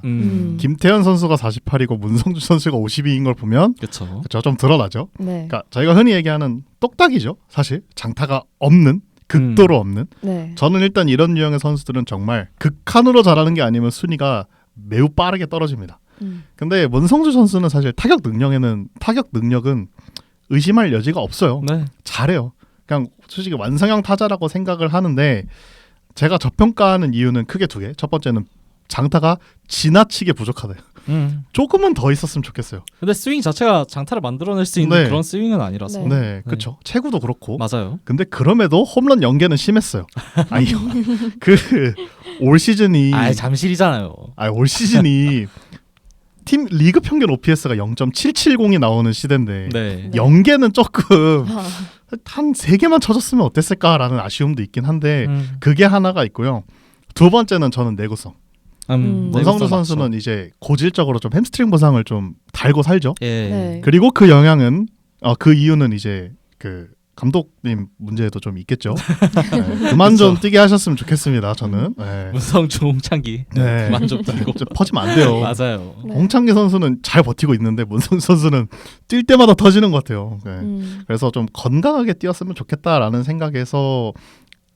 Speaker 3: 김태현 선수가 48이고 문성주 선수가 52인 걸 보면
Speaker 2: 그렇죠.
Speaker 3: 좀 드러나죠.
Speaker 1: 네.
Speaker 3: 그러니까 저희가 흔히 얘기하는 똑딱이죠. 사실 장타가 없는 극도로 없는.
Speaker 1: 네.
Speaker 3: 저는 일단 이런 유형의 선수들은 정말 극한으로 잘하는 게 아니면 순위가 매우 빠르게 떨어집니다. 근데 문성주 선수는 사실 타격 능력은 의심할 여지가 없어요.
Speaker 2: 네.
Speaker 3: 잘해요. 그냥 솔직히 완성형 타자라고 생각을 하는데 제가 저평가하는 이유는 크게 두 개. 첫 번째는 장타가 지나치게 부족하다. 조금은 더 있었으면 좋겠어요.
Speaker 2: 근데 스윙 자체가 장타를 만들어낼 수 있는
Speaker 3: 네.
Speaker 2: 그런 스윙은 아니라서.
Speaker 1: 네.
Speaker 3: 네, 그렇죠. 체구도 그렇고.
Speaker 2: 맞아요.
Speaker 3: 근데 그럼에도 홈런 연계는 심했어요. 아니 올 시즌이
Speaker 2: 잠실이잖아요.
Speaker 3: 올 시즌이 팀 리그 평균 OPS가 0.770이 나오는 시대인데
Speaker 2: 네.
Speaker 3: 연계는 조금 한 3개만 쳐줬으면 어땠을까라는 아쉬움도 있긴 한데 그게 하나가 있고요. 두 번째는 저는 내구성. 문성주
Speaker 2: 내구성
Speaker 3: 선수는
Speaker 2: 맞죠.
Speaker 3: 이제 고질적으로 좀 햄스트링 부상을 좀 달고 살죠.
Speaker 2: 예.
Speaker 1: 네.
Speaker 3: 그리고 그 영향은 그 이유는 이제 그 감독님 문제도 좀 있겠죠. 네, 그만 좀 뛰게 하셨으면 좋겠습니다. 저는. 네.
Speaker 2: 문성주 홍창기
Speaker 3: 네.
Speaker 2: 그만 좀 뛰고.
Speaker 3: 좀 퍼지면 안 돼요.
Speaker 2: 맞아요.
Speaker 1: 네.
Speaker 3: 홍창기 선수는 잘 버티고 있는데 문성주 선수는 뛸 때마다 터지는 것 같아요. 네. 그래서 좀 건강하게 뛰었으면 좋겠다라는 생각에서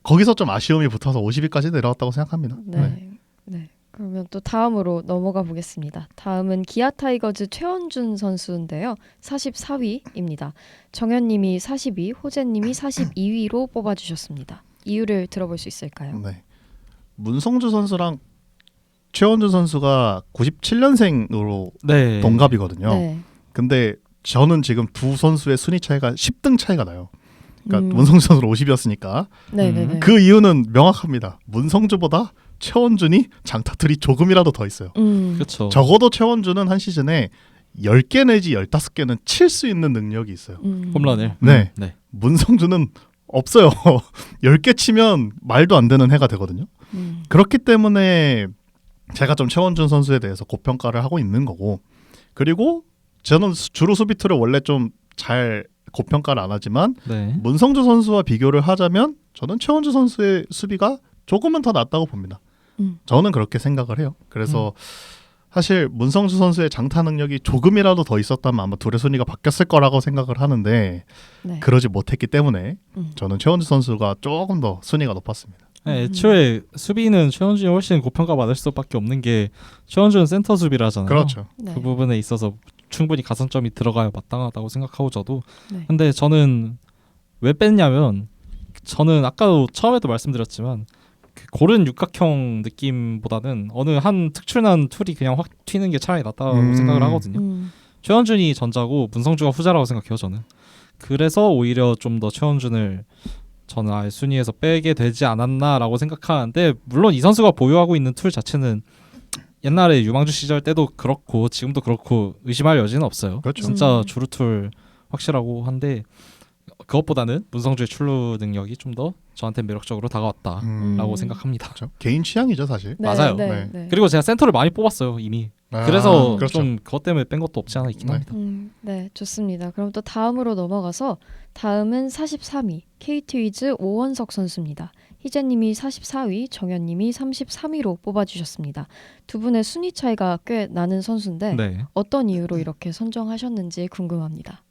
Speaker 3: 거기서 좀 아쉬움이 붙어서 50위까지 내려왔다고 생각합니다.
Speaker 1: 네. 네. 그러면 또 다음으로 넘어가 보겠습니다. 다음은 기아 타이거즈 최원준 선수인데요. 44위입니다. 정현님이 42, 호재님이 42위로 뽑아주셨습니다. 이유를 들어볼 수 있을까요?
Speaker 3: 네. 문성주 선수랑 최원준 선수가 97년생으로
Speaker 2: 네.
Speaker 3: 동갑이거든요.
Speaker 1: 네.
Speaker 3: 근데 저는 지금 두 선수의 순위 차이가 10등 차이가 나요. 그러니까
Speaker 1: 음.
Speaker 3: 문성주 선수는 50이었으니까
Speaker 1: 네네네.
Speaker 3: 그 이유는 명확합니다. 문성주보다 최원준이 장타틀이 조금이라도 더 있어요.
Speaker 2: 그렇죠.
Speaker 3: 적어도 최원준은 한 시즌에 10개 내지 15개는 칠 수 있는 능력이 있어요.
Speaker 2: 홈런을.
Speaker 3: 네.
Speaker 2: 네.
Speaker 3: 문성주는 없어요. 10개 치면 말도 안 되는 해가 되거든요. 그렇기 때문에 제가 좀 최원준 선수에 대해서 고평가를 하고 있는 거고, 그리고 저는 주로 수비투를 원래 좀 잘 고평가를 안 하지만
Speaker 2: 네.
Speaker 3: 문성주 선수와 비교를 하자면 저는 최원준 선수의 수비가 조금은 더 낫다고 봅니다. 저는 그렇게 생각을 해요. 그래서 사실 문성주 선수의 장타 능력이 조금이라도 더 있었다면 아마 둘의 순위가 바뀌었을 거라고 생각을 하는데
Speaker 1: 네.
Speaker 3: 그러지 못했기 때문에
Speaker 1: 음.
Speaker 3: 저는 최원준 선수가 조금 더 순위가 높았습니다.
Speaker 2: 네, 애초에 수비는 최원준이 훨씬 고평가 받을 수밖에 없는 게 최원준은 센터 수비를 하잖아요.
Speaker 3: 그렇죠.
Speaker 1: 네.
Speaker 2: 그 부분에 있어서 충분히 가산점이 들어가야 마땅하다고 생각하고 저도.
Speaker 1: 네.
Speaker 2: 근데 저는 왜 뺐냐면 저는 아까도 처음에도 말씀드렸지만 그 고른 육각형 느낌보다는 어느 한 특출난 툴이 그냥 확 튀는 게 차라리 낫다고 생각을 하거든요. 최원준이 전자고 문성주가 후자라고 생각해요 저는. 그래서 오히려 좀 더 최원준을 저는 아예 순위에서 빼게 되지 않았나라고 생각하는데, 물론 이 선수가 보유하고 있는 툴 자체는 옛날에 유망주 시절 때도 그렇고 지금도 그렇고 의심할 여지는 없어요.
Speaker 3: 그렇죠.
Speaker 2: 진짜 주루 툴 확실하고 한데 그것보다는 문성주의 출루 능력이 좀 더 저한테 매력적으로 다가왔다라고 생각합니다.
Speaker 3: 그렇죠. 개인 취향이죠 사실.
Speaker 1: 네,
Speaker 2: 맞아요.
Speaker 1: 네,
Speaker 3: 네.
Speaker 1: 네.
Speaker 2: 그리고 제가 센터를 많이 뽑았어요 이미.
Speaker 3: 아,
Speaker 2: 그래서
Speaker 3: 그렇죠.
Speaker 2: 좀 그것 때문에 뺀 것도 없지 않아 있긴
Speaker 3: 네.
Speaker 2: 합니다.
Speaker 1: 네, 좋습니다. 그럼 또 다음으로 넘어가서 다음은 43위 KT 위즈 오원석 선수입니다. 희재님이 44위, 정현님이 33위로 뽑아주셨습니다. 두 분의 순위 차이가 꽤 나는 선수인데
Speaker 2: 네.
Speaker 1: 어떤 이유로 이렇게 선정하셨는지 궁금합니다.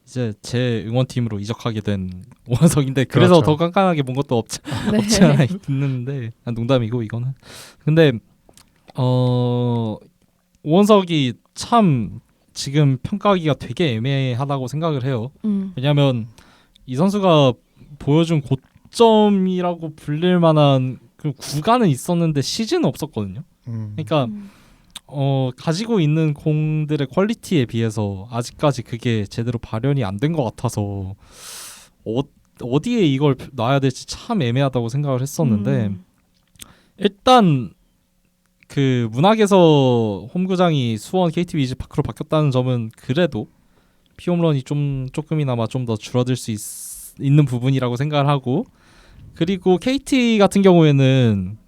Speaker 2: 이제 제 응원팀으로 이적하게 된 오원석인데 그래서
Speaker 3: 그렇죠.
Speaker 2: 더 깐깐하게 본 것도 없지
Speaker 1: 네.
Speaker 2: 않아 있는데 농담이고 이거는. 근데 오원석이 참 지금 평가하기가 되게 애매하다고 생각을 해요. 왜냐하면 이 선수가 보여준 고점이라고 불릴 만한 그 구간은 있었는데 시즌은 없었거든요. 그러니까 가지고 있는 공들의 퀄리티에 비해서 아직까지 그게 제대로 발현이 안 된 것 같아서 어디에 이걸 놔야 될지 참 애매하다고 생각을 했었는데 일단 그 문학에서 홈구장이 수원 KT 위즈 파크로 바뀌었다는 점은 그래도 피홈런이 조금이나마 좀 더 줄어들 수 있는 부분이라고 생각을 하고, 그리고 KT 같은 경우에는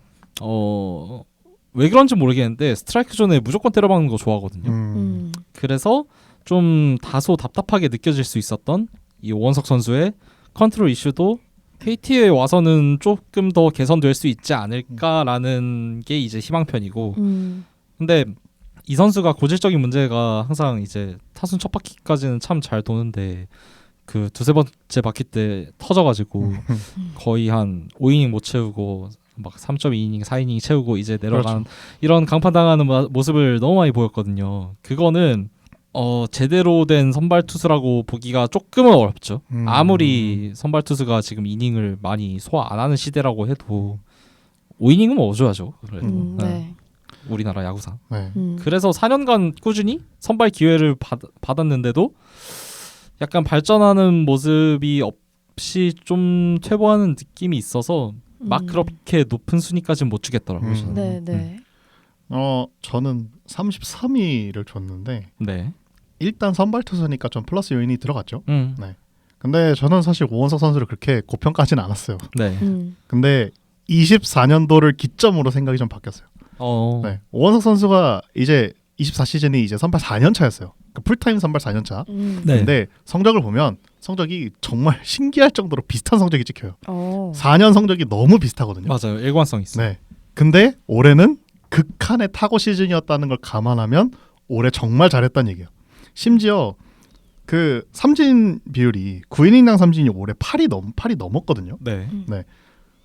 Speaker 2: 왜 그런지 모르겠는데 스트라이크 존에 무조건 때려박는 거 좋아하거든요. 그래서 좀 다소 답답하게 느껴질 수 있었던 이 오원석 선수의 컨트롤 이슈도 KT에 와서는 조금 더 개선될 수 있지 않을까라는 게 이제 희망편이고, 근데 이 선수가 고질적인 문제가 항상 이제 타순 첫 바퀴까지는 참 잘 도는데 그 두세 번째 바퀴 때 터져가지고 거의 한 5이닝 못 채우고 막 3.2이닝, 4이닝 채우고 이제 내려가는
Speaker 3: 그렇죠.
Speaker 2: 이런 강판당하는 모습을 너무 많이 보였거든요. 그거는 제대로 된 선발 투수라고 보기가 조금은 어렵죠. 아무리 선발 투수가 지금 이닝을 많이 소화 안 하는 시대라고 해도 5이닝은 먹어줘야죠. 그래도
Speaker 1: 네.
Speaker 2: 우리나라 야구상.
Speaker 3: 네.
Speaker 2: 그래서 4년간 꾸준히 선발 기회를 받았는데도 약간 발전하는 모습이 없이 좀 퇴보하는 느낌이 있어서 막 그렇게 높은 순위까지는 못 주겠더라고요. 저는.
Speaker 1: 네, 네.
Speaker 3: 저는 33위를 줬는데
Speaker 2: 네.
Speaker 3: 일단 선발 투수니까 좀 플러스 요인이 들어갔죠.
Speaker 2: 음.
Speaker 3: 근데 저는 사실 오원석 선수를 그렇게 고평가하진 않았어요.
Speaker 2: 네.
Speaker 3: 근데 24년도를 기점으로 생각이 좀 바뀌었어요. 네. 오원석 선수가 이제 24시즌이 이제 선발 4년 차였어요. 그러니까 풀타임 선발 4년 차.
Speaker 2: 네.
Speaker 3: 근데 성적을 보면 성적이 정말 신기할 정도로 비슷한 성적이 찍혀요. 4년 성적이 너무 비슷하거든요.
Speaker 2: 맞아요. 일관성 있어요.
Speaker 3: 네. 근데 올해는 극한의 타고 시즌이었다는 걸 감안하면 올해 정말 잘했다는 얘기예요. 심지어 그 삼진 비율이 9이닝당 삼진이 올해 8이 넘었거든요.
Speaker 2: 네.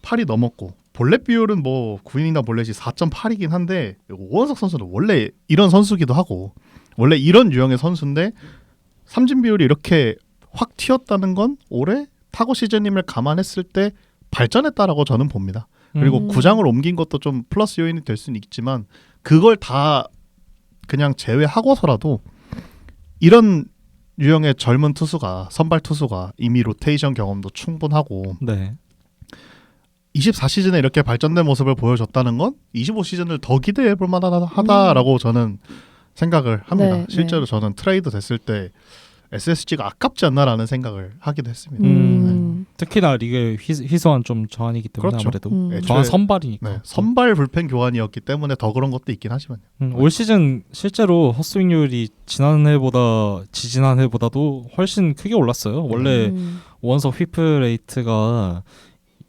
Speaker 3: 8이 넘었고 볼넷 비율은 뭐 9이닝당 볼넷이 4.8이긴 한데 오원석 선수는 원래 이런 선수기도 하고 원래 이런 유형의 선수인데 삼진 비율이 이렇게 확 튀었다는 건 올해 타고 시즌임을 감안했을 때 발전했다라고 저는 봅니다. 그리고 구장을 옮긴 것도 좀 플러스 요인이 될 수는 있지만 그걸 다 그냥 제외하고서라도 이런 유형의 젊은 투수가 선발 투수가 이미 로테이션 경험도 충분하고
Speaker 2: 네.
Speaker 3: 24시즌에 이렇게 발전된 모습을 보여줬다는 건 25시즌을 더 기대해 볼 만하다라고 저는 생각을 합니다.
Speaker 1: 네,
Speaker 3: 실제로
Speaker 1: 네.
Speaker 3: 저는 트레이드 됐을 때 SSG가 아깝지 않나라는 생각을 하기도 했습니다.
Speaker 2: 특히나 리그의 희소한 좀 저한이기 때문에
Speaker 3: 그렇죠.
Speaker 2: 아무래도
Speaker 3: 애초에
Speaker 2: 저한 선발이니까.
Speaker 3: 네, 선발 불펜 교환이었기 때문에 더 그런 것도 있긴 하지만요.
Speaker 2: 올 시즌 실제로 헛스윙률이 지지난해보다도 훨씬 크게 올랐어요. 원래 원석 휘프 레이트가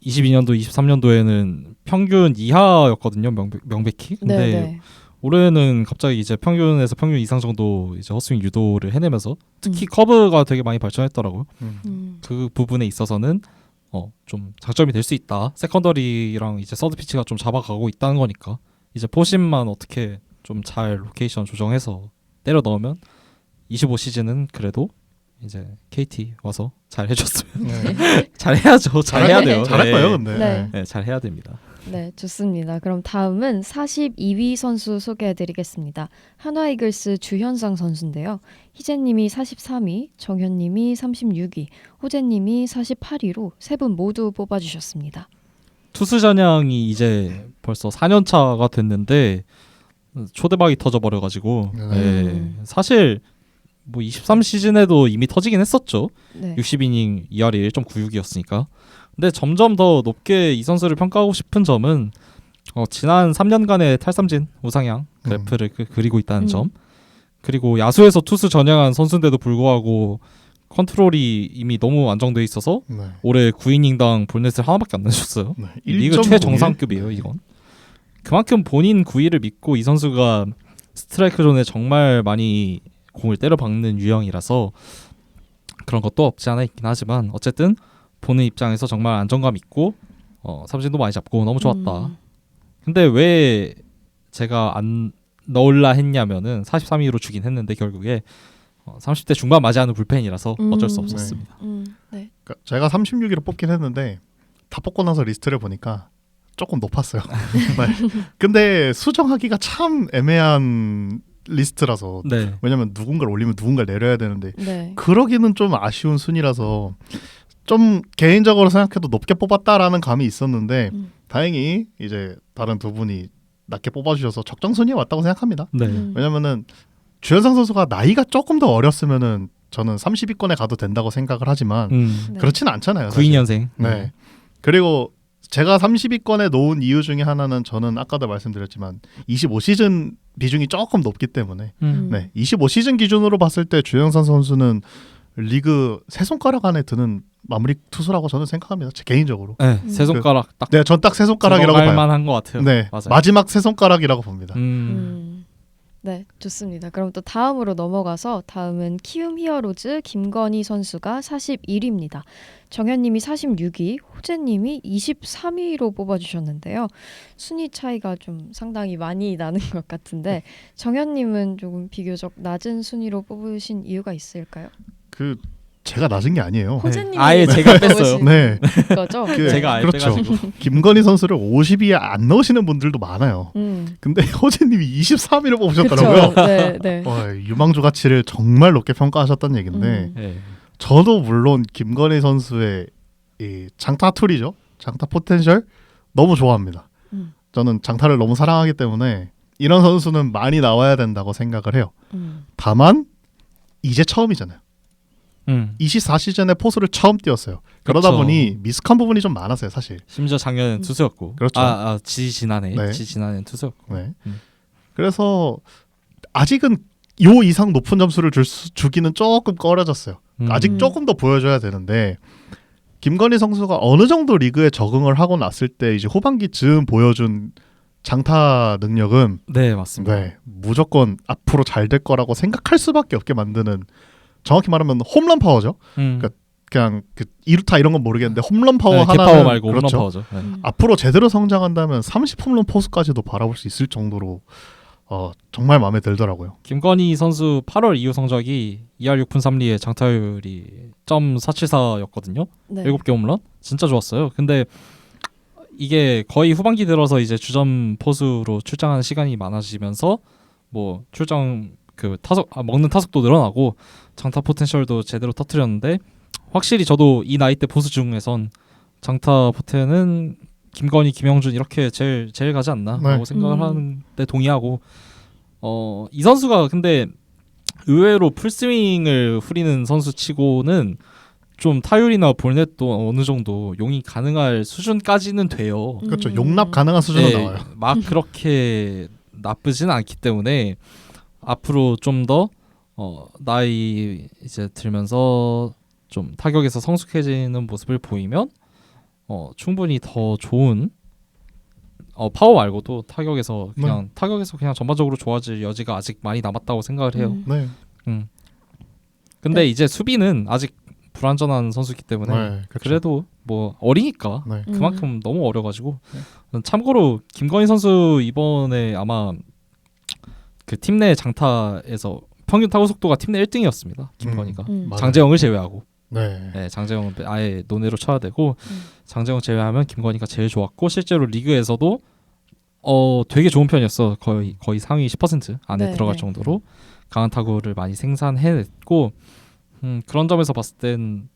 Speaker 2: 22년도, 23년도에는 평균 이하였거든요. 명백히. 근데
Speaker 1: 네.
Speaker 2: 올해는 갑자기 이제 평균에서 평균 이상 정도 이제 헛스윙 유도를 해내면서 특히 커브가 되게 많이 발전했더라고요. 그 부분에 있어서는 좀 장점이 될 수 있다. 세컨더리랑 이제 서드 피치가 좀 잡아가고 있다는 거니까 이제 포심만 어떻게 좀 잘 로케이션 조정해서 때려 넣으면 25시즌은 그래도 이제 KT 와서 잘 해줬으면 잘 해야죠. 잘 해야 돼요.
Speaker 3: 잘할
Speaker 2: 네.
Speaker 3: 거예요, 근데.
Speaker 1: 네.
Speaker 2: 네, 잘 해야 됩니다.
Speaker 1: 네, 좋습니다. 그럼 다음은 42위 선수 소개해드리겠습니다. 한화 이글스 주현상 선수인데요. 희재님이 43위, 정현님이 36위, 호재님이 48위로 세 분 모두 뽑아주셨습니다.
Speaker 2: 투수 전향이 이제 벌써 4년 차가 됐는데 초대박이 터져버려가지고 사실 뭐 23시즌에도 이미 터지긴 했었죠.
Speaker 1: 네.
Speaker 2: 60이닝 2할이 1.96이었으니까. 근데 점점 더 높게 이 선수를 평가하고 싶은 점은 지난 3년간의 탈삼진 우상향 그래프를 그리고 있다는 점, 그리고 야수에서 투수 전향한 선수인데도 불구하고 컨트롤이 이미 너무 안정돼 있어서
Speaker 3: 네.
Speaker 2: 올해 9이닝당 볼넷을 하나밖에 안 내셨어요.
Speaker 3: 네.
Speaker 2: 리그
Speaker 3: 1.91?
Speaker 2: 최정상급이에요 이건. 그만큼 본인 구위를 믿고 이 선수가 스트라이크 존에 정말 많이 공을 때려박는 유형이라서 그런 것도 없지 않아 있긴 하지만 어쨌든 보는 입장에서 정말 안정감 있고 삼진도 많이 잡고 너무 좋았다. 근데 왜 제가 안 넣을라 했냐면은 43위로 주긴 했는데 결국에 30대 중반 맞이하는 불펜이라서 어쩔 수 없었습니다.
Speaker 1: 네.
Speaker 3: 그러니까 제가 36위로 뽑긴 했는데 다 뽑고 나서 리스트를 보니까 조금 높았어요. 네. 근데 수정하기가 참 애매한 리스트라서
Speaker 2: 네.
Speaker 3: 왜냐면 누군가를 올리면 누군가를 내려야 되는데
Speaker 1: 네.
Speaker 3: 그러기는 좀 아쉬운 순위라서 좀 개인적으로 생각해도 높게 뽑았다라는 감이 있었는데 다행히 이제 다른 두 분이 낮게 뽑아주셔서 적정 순위에 왔다고 생각합니다.
Speaker 2: 네.
Speaker 3: 왜냐면은 주현상 선수가 나이가 조금 더 어렸으면은 저는 30위권에 가도 된다고 생각을 하지만
Speaker 1: 네.
Speaker 3: 그렇지는 않잖아요. 사실.
Speaker 2: 92년생.
Speaker 3: 네. 그리고 제가 30위권에 놓은 이유 중에 하나는 저는 아까도 말씀드렸지만 25시즌 비중이 조금 높기 때문에 네. 25시즌 기준으로 봤을 때 주현상 선수는 리그 세 손가락 안에 드는 마무리 투수라고 저는 생각합니다. 제 개인적으로.
Speaker 2: 네, 세 손가락 딱
Speaker 3: 네, 전 딱 세 손가락이라고 봐요.
Speaker 2: 만한 것 같아요.
Speaker 3: 네,
Speaker 2: 맞아요.
Speaker 3: 마지막 세 손가락이라고 봅니다.
Speaker 1: 네, 좋습니다. 그럼 또 다음으로 넘어가서 다음은 키움 히어로즈 김건희 선수가 41위입니다. 정현님이 46위, 호재님이 23위로 뽑아주셨는데요. 순위 차이가 좀 상당히 많이 나는 것 같은데 정현님은 조금 비교적 낮은 순위로 뽑으신 이유가 있을까요?
Speaker 3: 그 제가 낮은 게 아니에요.
Speaker 1: 호재님이
Speaker 2: 아예 제가 뺐어요.
Speaker 1: 뽑으신
Speaker 3: 네,
Speaker 1: 거죠?
Speaker 3: 그-
Speaker 2: 제가 알
Speaker 3: 그렇죠.
Speaker 2: 때가지고.
Speaker 3: 김건희 선수를 50위에 안 넣으시는 분들도 많아요. 근데 호재님이 23위를 뽑으셨더라고요.
Speaker 1: 그렇죠. 네, 네.
Speaker 3: 유망주 가치를 정말 높게 평가하셨다는 얘기인데
Speaker 2: 네.
Speaker 3: 저도 물론 김건희 선수의 이 장타 툴이죠. 장타 포텐셜 너무 좋아합니다. 저는 장타를 너무 사랑하기 때문에 이런 선수는 많이 나와야 된다고 생각을 해요. 다만 이제 처음이잖아요.
Speaker 2: 음.
Speaker 3: 24시즌에 포수를 처음 뛰었어요. 그러다
Speaker 2: 그렇죠.
Speaker 3: 보니 미숙한 부분이 좀 많았어요, 사실.
Speaker 2: 심지어 작년엔 투수였고.
Speaker 3: 그렇죠.
Speaker 2: 지난해
Speaker 3: 네.
Speaker 2: 지난해는 투수였고.
Speaker 3: 네.
Speaker 2: 음.
Speaker 3: 그래서 아직은 요 이상 높은 점수를 주기는 조금 꺼려졌어요. 아직 조금 더 보여줘야 되는데 김건희 선수가 어느 정도 리그에 적응을 하고 났을 때 이제 후반기 즈음 보여준 장타 능력은
Speaker 2: 네, 맞습니다.
Speaker 3: 네, 무조건 앞으로 잘 될 거라고 생각할 수밖에 없게 만드는 정확히 말하면 홈런 파워죠. 그러니까 그냥 그 2루타 이런 건 모르겠는데 홈런 파워
Speaker 2: 네,
Speaker 3: 하나는
Speaker 2: 개파워 말고
Speaker 3: 그렇죠.
Speaker 2: 홈런 파워죠. 네.
Speaker 3: 앞으로 제대로 성장한다면 30홈런 포수까지도 바라볼 수 있을 정도로 정말 마음에 들더라고요.
Speaker 2: 김건희 선수 8월 이후 성적이 2할 6푼 3리의 장타율이 .474였거든요.
Speaker 1: 네.
Speaker 2: 7개 홈런. 진짜 좋았어요. 근데 이게 거의 후반기 들어서 이제 주전 포수로 출장하는 시간이 많아지면서 뭐 출장 그 타석 먹는 타석도 늘어나고 장타 포텐셜도 제대로 터뜨렸는데 확실히 저도 이 나이대 포수 중에선 장타 포텐은 김건희, 김영준 이렇게 제일 가지 않나라고
Speaker 3: 네.
Speaker 2: 생각을 하는데 동의하고 이 선수가 근데 의외로 풀스윙을 후리는 선수치고는 좀 타율이나 볼넷도 어느 정도 용이 가능할 수준까지는 돼요.
Speaker 3: 그렇죠. 용납 가능한 수준으로
Speaker 2: 네,
Speaker 3: 나와요.
Speaker 2: 막 그렇게 나쁘진 않기 때문에 앞으로 좀 더 나이 이제 들면서 좀 타격에서 성숙해지는 모습을 보이면 충분히 더 좋은 파워 말고도 타격에서 그냥 전반적으로 좋아질 여지가 아직 많이 남았다고 생각을 해요.
Speaker 3: 네.
Speaker 2: 근데
Speaker 1: 네.
Speaker 2: 이제 수비는 아직 불안전한 선수이기 때문에
Speaker 3: 네, 그렇죠.
Speaker 2: 그래도 뭐 어리니까
Speaker 3: 네.
Speaker 2: 그만큼 너무 어려가지고 참고로 김건희 선수 이번에 아마 그 팀 내 장타에서 평균 타구 속도가 팀 내 1등이었습니다. 김건희가
Speaker 3: 맞아요.
Speaker 2: 장재영을 제외하고
Speaker 3: 네.
Speaker 2: 장재영은 아예 논외로 쳐야 되고 장재영 제외하면 김건희가 제일 좋았고 실제로 리그에서도 되게 좋은 편이었어. 거의 상위 10% 안에
Speaker 1: 네,
Speaker 2: 들어갈
Speaker 1: 네.
Speaker 2: 정도로 강한 타구를 많이 생산해냈고 그런 점에서 봤을 땐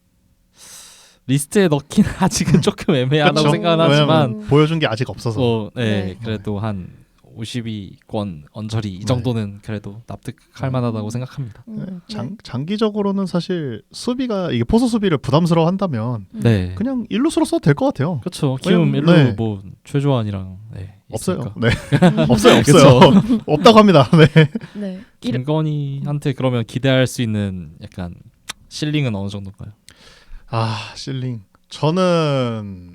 Speaker 2: 리스트에 넣기는 아직은 조금 애매하다고
Speaker 3: 그렇죠.
Speaker 2: 생각은 하지만
Speaker 3: 왜냐면 보여준 게 아직 없어서.
Speaker 1: 네.
Speaker 2: 그래도 한 52권 언저리 이 정도는 그래도 납득할 만하다고 생각합니다.
Speaker 3: 장기적으로는 사실 수비가 이게 포수 수비를 부담스러워한다면
Speaker 2: 네,
Speaker 3: 그냥 일루수로 써도 될 것 같아요.
Speaker 2: 그렇죠. 키움 일루
Speaker 3: 네.
Speaker 2: 뭐 최조환이랑
Speaker 3: 없어요.
Speaker 2: 있으니까.
Speaker 3: 네. 없어요. 없다고 합니다. 네.
Speaker 1: 네.
Speaker 2: 김건희한테 그러면 기대할 수 있는 약간 실링은 어느 정도인가요?
Speaker 3: 실링. 저는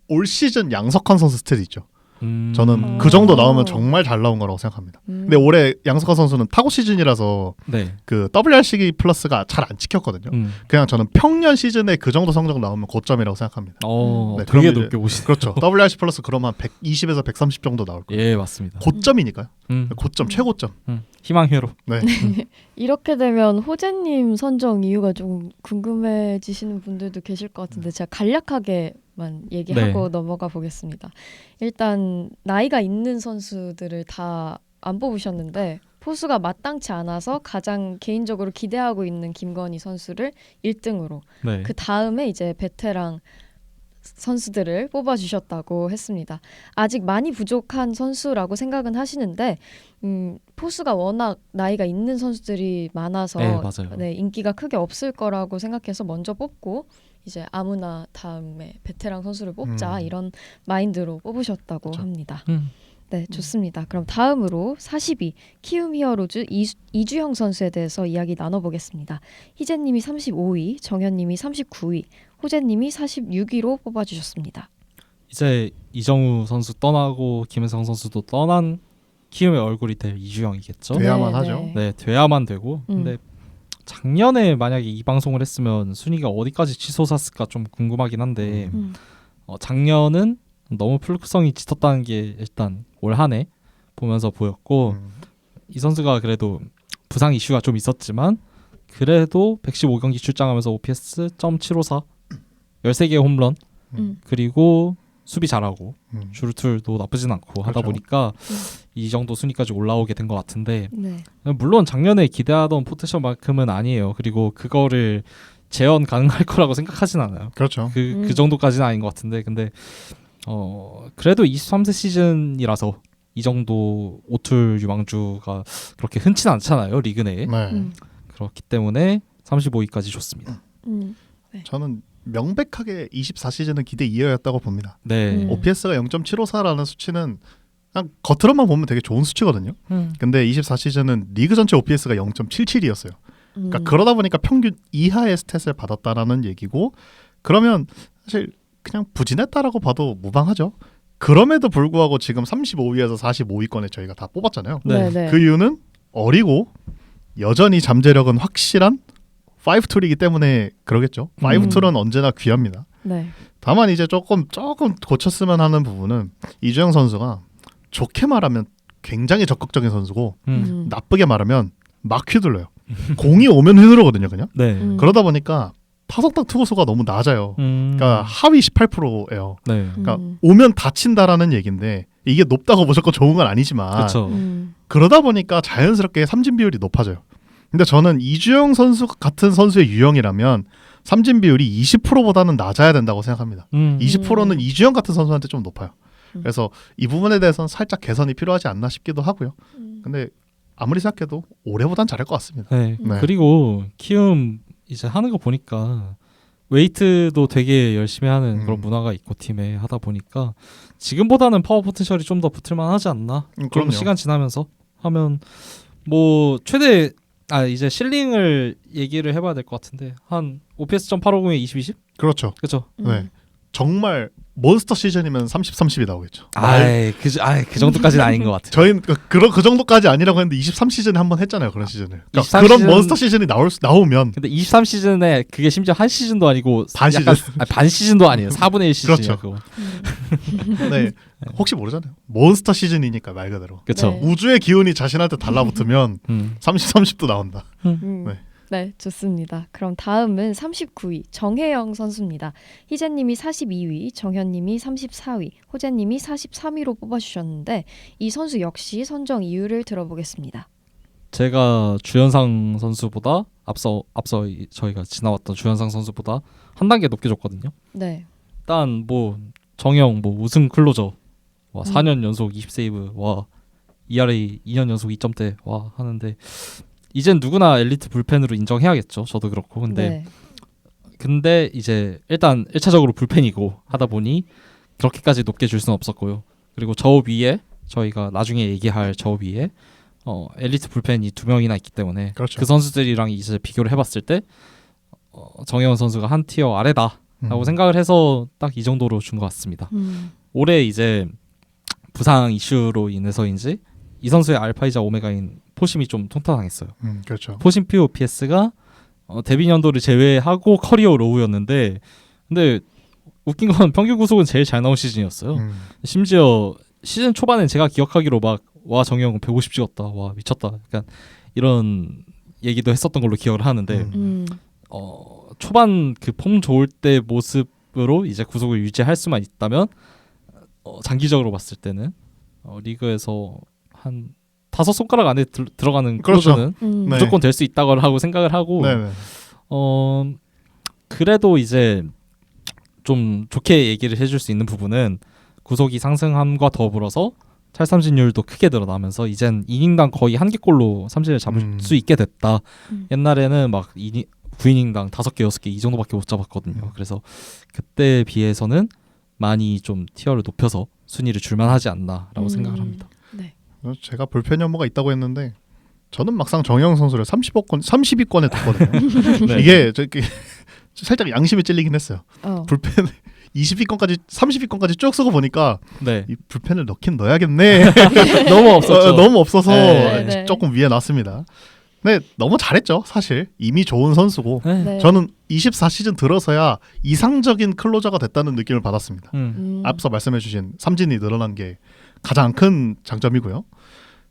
Speaker 3: 올 시즌 양석환 선수 스탯이 있죠. 저는 그 정도 나오면 정말 잘 나온 거라고 생각합니다. 근데 올해 양석환 선수는 타구 시즌이라서
Speaker 2: 네.
Speaker 3: 그 WRC 플러스가 잘 안 찍혔거든요. 그냥 저는 평년 시즌에 그 정도 성적 나오면 고점이라고 생각합니다. 네,
Speaker 2: 되게
Speaker 3: 그럼
Speaker 2: 높게 보시네요.
Speaker 3: 그렇죠. WRC 플러스 그러면 120에서 130 정도 나올 거예요.
Speaker 2: 예, 맞습니다.
Speaker 3: 고점이니까요. 고점, 최고점.
Speaker 2: 희망회로.
Speaker 3: 네.
Speaker 1: 이렇게 되면 호재님 선정 이유가 좀 궁금해지시는 분들도 계실 것 같은데 제가 간략하게만 얘기하고 넘어가 보겠습니다. 일단 나이가 있는 선수들을 다 안 뽑으셨는데 포수가 마땅치 않아서 가장 개인적으로 기대하고 있는 김건희 선수를 1등으로
Speaker 2: 네.
Speaker 1: 그 다음에 이제 베테랑 선수들을 뽑아주셨다고 했습니다. 아직 많이 부족한 선수라고 생각은 하시는데 포수가 워낙 나이가 있는 선수들이 많아서
Speaker 2: 맞아요.
Speaker 1: 인기가 크게 없을 거라고 생각해서 먼저 뽑고 이제 아무나 다음에 베테랑 선수를 뽑자 이런 마인드로 뽑으셨다고
Speaker 3: 그렇죠.
Speaker 1: 합니다. 네, 좋습니다. 그럼 다음으로 42 키움 히어로즈 이주형 선수에 대해서 이야기 나눠보겠습니다. 희재님이 35위, 정현님이 39위, 호재님이 46위로 뽑아주셨습니다.
Speaker 2: 이제 이정우 선수 떠나고 김은성 선수도 떠난 키움의 얼굴이 될 이주영이겠죠.
Speaker 3: 돼야만 하죠.
Speaker 2: 네, 돼야만 되고. 근데 작년에 만약에 이 방송을 했으면 순위가 어디까지 치솟았을까 좀 궁금하긴 한데 작년은 너무 플루크성이 짙었다는 게 일단 올 한 해 보면서 보였고 이 선수가 그래도 부상 이슈가 좀 있었지만 그래도 115경기 출장하면서 OPS .754 13개의 홈런 그리고 수비 잘하고 주루툴도 나쁘진 않고 하다
Speaker 3: 그렇죠.
Speaker 2: 보니까 이 정도 순위까지 올라오게 된 것 같은데
Speaker 1: 네.
Speaker 2: 물론 작년에 기대하던 포텐셜만큼은 아니에요. 그리고 그거를 재현 가능할 거라고 생각하진 않아요.
Speaker 3: 그렇죠.
Speaker 2: 그 정도까지는 아닌 것 같은데 근데 그래도 23세 시즌이라서 이 정도 오툴 유망주가 그렇게 흔치 않잖아요 리그 내에.
Speaker 3: 네.
Speaker 2: 그렇기 때문에 35위까지 줬습니다.
Speaker 3: 저는 명백하게 24시즌은 기대 이하였다고 봅니다.
Speaker 2: 네.
Speaker 3: OPS가 0.754라는 수치는 그냥 겉으로만 보면 되게 좋은 수치거든요. 근데 24시즌은 리그 전체 OPS가 0.77이었어요. 그러니까 그러다 보니까 평균 이하의 스탯을 받았다라는 얘기고, 그러면 사실 그냥 부진했다라고 봐도 무방하죠. 그럼에도 불구하고 지금 35위에서 45위권에 저희가 다 뽑았잖아요.
Speaker 2: 네.
Speaker 1: 네.
Speaker 3: 그 이유는 어리고 여전히 잠재력은 확실한 5툴이기 때문에 그러겠죠. 5툴은 언제나 귀합니다.
Speaker 1: 네.
Speaker 3: 다만 이제 조금 고쳤으면 하는 부분은 이주영 선수가 좋게 말하면 굉장히 적극적인 선수고 나쁘게 말하면 막 휘둘러요. 공이 오면 휘두르거든요, 그냥.
Speaker 2: 네.
Speaker 3: 그러다 보니까 타석당 투구수가 너무 낮아요. 그러니까 하위 18%예요.
Speaker 2: 네.
Speaker 3: 그러니까 오면 다친다라는 얘기인데 이게 높다고 무조건 좋은 건 아니지만
Speaker 2: 그렇죠.
Speaker 3: 그러다 보니까 자연스럽게 삼진 비율이 높아져요. 근데 저는 이주영 선수 같은 선수의 유형이라면 삼진 비율이 20%보다는 낮아야 된다고 생각합니다. 20%는 이주영 같은 선수한테 좀 높아요. 그래서 이 부분에 대해서는 살짝 개선이 필요하지 않나 싶기도 하고요. 근데 아무리 생각해도 올해보단 잘할 것 같습니다.
Speaker 2: 네.
Speaker 3: 네.
Speaker 2: 그리고 키움 이제 하는 거 보니까 웨이트도 되게 열심히 하는 그런 문화가 있고 팀에 하다 보니까 지금보다는 파워 포텐셜이 좀 더 붙을만 하지 않나? 좀
Speaker 3: 그럼요.
Speaker 2: 시간 지나면서 하면 뭐 최대 이제 실링을 얘기를 해봐야 될 것 같은데 한 OPS.850에 20-20?
Speaker 3: 그렇죠.
Speaker 2: 그렇죠.
Speaker 3: 네. 정말 몬스터 시즌이면 30-30이 나오겠죠.
Speaker 2: 그 정도까지는 아닌 것 같아요.
Speaker 3: 저희는 그 정도까지 아니라고 했는데 23시즌에 한번 했잖아요. 그런 시즌을. 그러니까
Speaker 2: 23
Speaker 3: 그런
Speaker 2: 시즌...
Speaker 3: 몬스터 시즌이 나오면
Speaker 2: 근데 23시즌에 그게 심지어 한 시즌도 아니고
Speaker 3: 반
Speaker 2: 약간,
Speaker 3: 시즌.
Speaker 2: 반 시즌도 아니에요. 4분의 1 시즌이요.
Speaker 3: 그렇죠. 네. 혹시 모르잖아요. 몬스터 시즌이니까 말 그대로.
Speaker 2: 그렇죠.
Speaker 1: 네.
Speaker 3: 우주의 기운이 자신한테 달라붙으면 30-30도 나온다. 네.
Speaker 1: 네, 좋습니다. 그럼 다음은 39위 정혜영 선수입니다. 희재님이 42위, 정현님이 34위, 호재님이 43위로 뽑아주셨는데 이 선수 역시 선정 이유를 들어보겠습니다.
Speaker 2: 제가 주현상 선수보다 앞서 저희가 지나왔던 주현상 선수보다 한 단계 높게 줬거든요.
Speaker 1: 네.
Speaker 2: 일단 뭐 정영 뭐 우승 클로저 와 4년 연속 20세이브 와 ERA 2년 연속 2점대 와 하는데 이젠 누구나 엘리트 불펜으로 인정해야겠죠. 저도 그렇고 근데 이제 일단 1차적으로 불펜이고 하다 보니 그렇게까지 높게 줄 수는 없었고요. 그리고 저 위에 저희가 나중에 얘기할 저 위에 엘리트 불펜이 2명이나 있기 때문에
Speaker 3: 그렇죠.
Speaker 2: 그 선수들이랑 이제 비교를 해봤을 때 정혜원 선수가 한 티어 아래다라고 생각을 해서 딱 이 정도로 준 것 같습니다. 올해 이제 부상 이슈로 인해서인지 이 선수의 알파이자 오메가인 포심이 좀 통타당했어요.
Speaker 3: 그렇죠.
Speaker 2: 포심 POPS가 데뷔 연도를 제외하고 커리어 로우였는데 근데 웃긴 건 평균 구속은 제일 잘 나온 시즌이었어요. 심지어 시즌 초반엔 제가 기억하기로 막 와 정영 150 찍었다. 와 미쳤다. 약간 이런 얘기도 했었던 걸로 기억을 하는데 초반 그 폼 좋을 때 모습으로 이제 구속을 유지할 수만 있다면 장기적으로 봤을 때는 리그에서 한 5손가락 안에 들어가는
Speaker 3: 그렇죠.
Speaker 2: 클로저는
Speaker 3: 네.
Speaker 2: 무조건 될 수 있다고 하고 생각을 하고
Speaker 3: 네네.
Speaker 2: 그래도 이제 좀 좋게 얘기를 해줄 수 있는 부분은 구속이 상승함과 더불어서 탈삼진율도 크게 늘어나면서 이젠 이닝당 거의 한 개꼴로 삼진을 잡을 수 있게 됐다. 옛날에는 막 9이닝당 5개, 6개 이 정도밖에 못 잡았거든요. 그래서 그때에 비해서는 많이 좀 티어를 높여서 순위를 줄만하지 않나라고 생각을 합니다.
Speaker 1: 네.
Speaker 3: 제가 불펜 연모가 있다고 했는데 저는 막상 정영 선수를 30위권에 뒀거든요.
Speaker 2: 네.
Speaker 3: 이게 살짝 양심이 찔리긴 했어요. 불펜 20위권까지 30위권까지 쭉 쓰고 보니까
Speaker 2: 네.
Speaker 3: 이 불펜을 넣긴 넣어야겠네.
Speaker 2: 너무 없었죠.
Speaker 3: 너무 없어서
Speaker 1: 네.
Speaker 3: 조금 위에 놨습니다. 근데 너무 잘했죠. 사실 이미 좋은 선수고
Speaker 1: 네.
Speaker 3: 저는 24시즌 들어서야 이상적인 클로저가 됐다는 느낌을 받았습니다. 앞서 말씀해주신 삼진이 늘어난 게 가장 큰 장점이고요.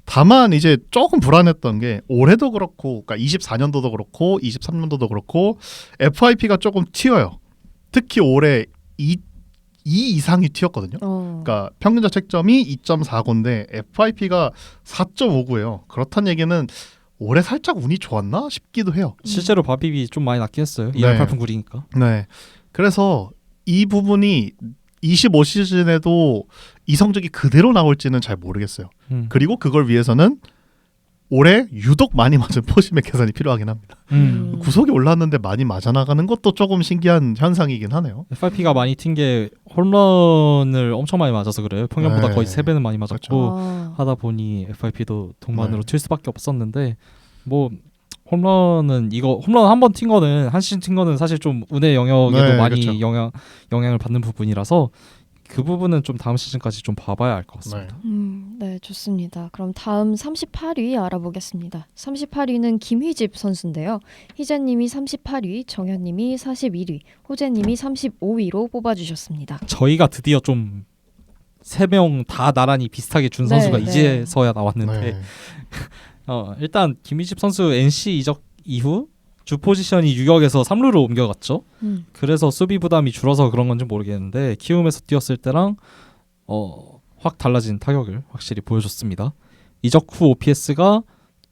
Speaker 3: 다만 이제 조금 불안했던 게 올해도 그렇고 그러니까 24년도도 그렇고 23년도도 그렇고 FIP가 조금 튀어요. 특히 올해 2 이상이 튀었거든요. 그러니까 평균 자책점이 2.49인데 FIP가 4.59예요. 그렇다는 얘기는 올해 살짝 운이 좋았나 싶기도 해요.
Speaker 2: 실제로 바비비 좀 많이 낮긴 했어요.
Speaker 3: 네.
Speaker 2: 2할 8푼 9리니까.
Speaker 3: 네. 그래서 이 부분이 25시즌에도 이 성적이 그대로 나올지는 잘 모르겠어요. 그리고 그걸 위해서는 올해 유독 많이 맞은 포심의 개선이 필요하긴 합니다. 구속이 올랐는데 많이 맞아 나가는 것도 조금 신기한 현상이긴 하네요.
Speaker 2: FIP가 많이 튄 게 홈런을 엄청 많이 맞아서 그래요. 평균보다
Speaker 3: 네.
Speaker 2: 거의 3배는 많이 맞았고
Speaker 1: 아,
Speaker 2: 하다 보니 FIP도 동반으로
Speaker 3: 네.
Speaker 2: 튈 수밖에 없었는데 뭐 홈런은 이거 홈런 한 번 튄 거는 한 시즌 튄 거는 사실 좀 운의 영역에도
Speaker 3: 네,
Speaker 2: 많이
Speaker 3: 그렇죠.
Speaker 2: 영향을 받는 부분이라서 그 부분은 좀 다음 시즌까지 좀 봐봐야 알 것 같습니다.
Speaker 1: 네, 좋습니다. 그럼 다음 38위 알아보겠습니다. 38위는 김희집 선수인데요. 희재님이 38위, 정현님이 41위, 호재님이 35위로 뽑아주셨습니다.
Speaker 2: 저희가 드디어 좀 3명 다 나란히 비슷하게 준
Speaker 1: 네,
Speaker 2: 선수가
Speaker 1: 네.
Speaker 2: 이제서야 나왔는데
Speaker 3: 네.
Speaker 2: 일단 김희집 선수 NC 이적 이후 주 포지션이 유격에서 3루로 옮겨갔죠. 그래서 수비 부담이 줄어서 그런 건지 모르겠는데 키움에서 뛰었을 때랑 확 달라진 타격을 확실히 보여줬습니다. 이적 후 OPS가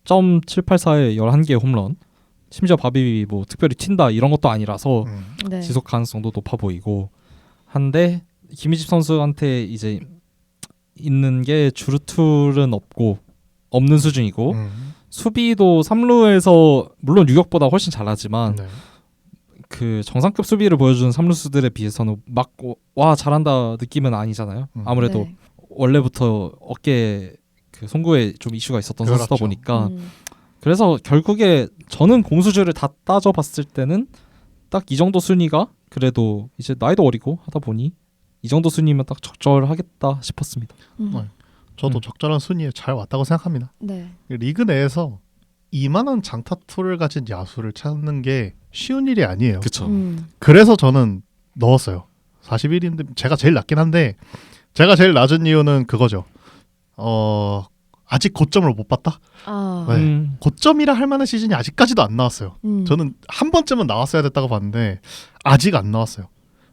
Speaker 2: .784에 11개의 홈런, 심지어 밥이 뭐 특별히 튄다 이런 것도 아니라서
Speaker 1: 네.
Speaker 2: 지속 가능성도 높아 보이고 한데 김희집 선수한테 이제 있는 게 주루툴은 없는 수준이고 수비도 3루에서 물론 유격보다 훨씬 잘하지만
Speaker 3: 네.
Speaker 2: 그 정상급 수비를 보여주는 3루수들에 비해서는 막 와 잘한다 느낌은 아니잖아요. 아무래도
Speaker 1: 네.
Speaker 2: 원래부터 어깨 그 송구에 좀 이슈가 있었던
Speaker 3: 그렇죠.
Speaker 2: 선수다 보니까
Speaker 1: 음,
Speaker 2: 그래서 결국에 저는 공수주를 다 따져봤을 때는 딱 이 정도 순위가 그래도 이제 나이도 어리고 하다 보니 이 정도 순위면 딱 적절하겠다 싶었습니다.
Speaker 3: 네. 저도 적절한 순위에 잘 왔다고 생각합니다.
Speaker 1: 네.
Speaker 3: 리그 내에서 이만한 장타투를 가진 야수를 찾는 게 쉬운 일이 아니에요.
Speaker 2: 그쵸.
Speaker 3: 그래서 저는 넣었어요. 41인데 제가 제일 낮긴 한데 제가 제일 낮은 이유는 그거죠. 아직 고점을 못 봤다.
Speaker 1: 아,
Speaker 3: 네. 고점이라 할 만한 시즌이 아직까지도 안 나왔어요. 저는 한 번쯤은 나왔어야 됐다고 봤는데 아직 안 나왔어요.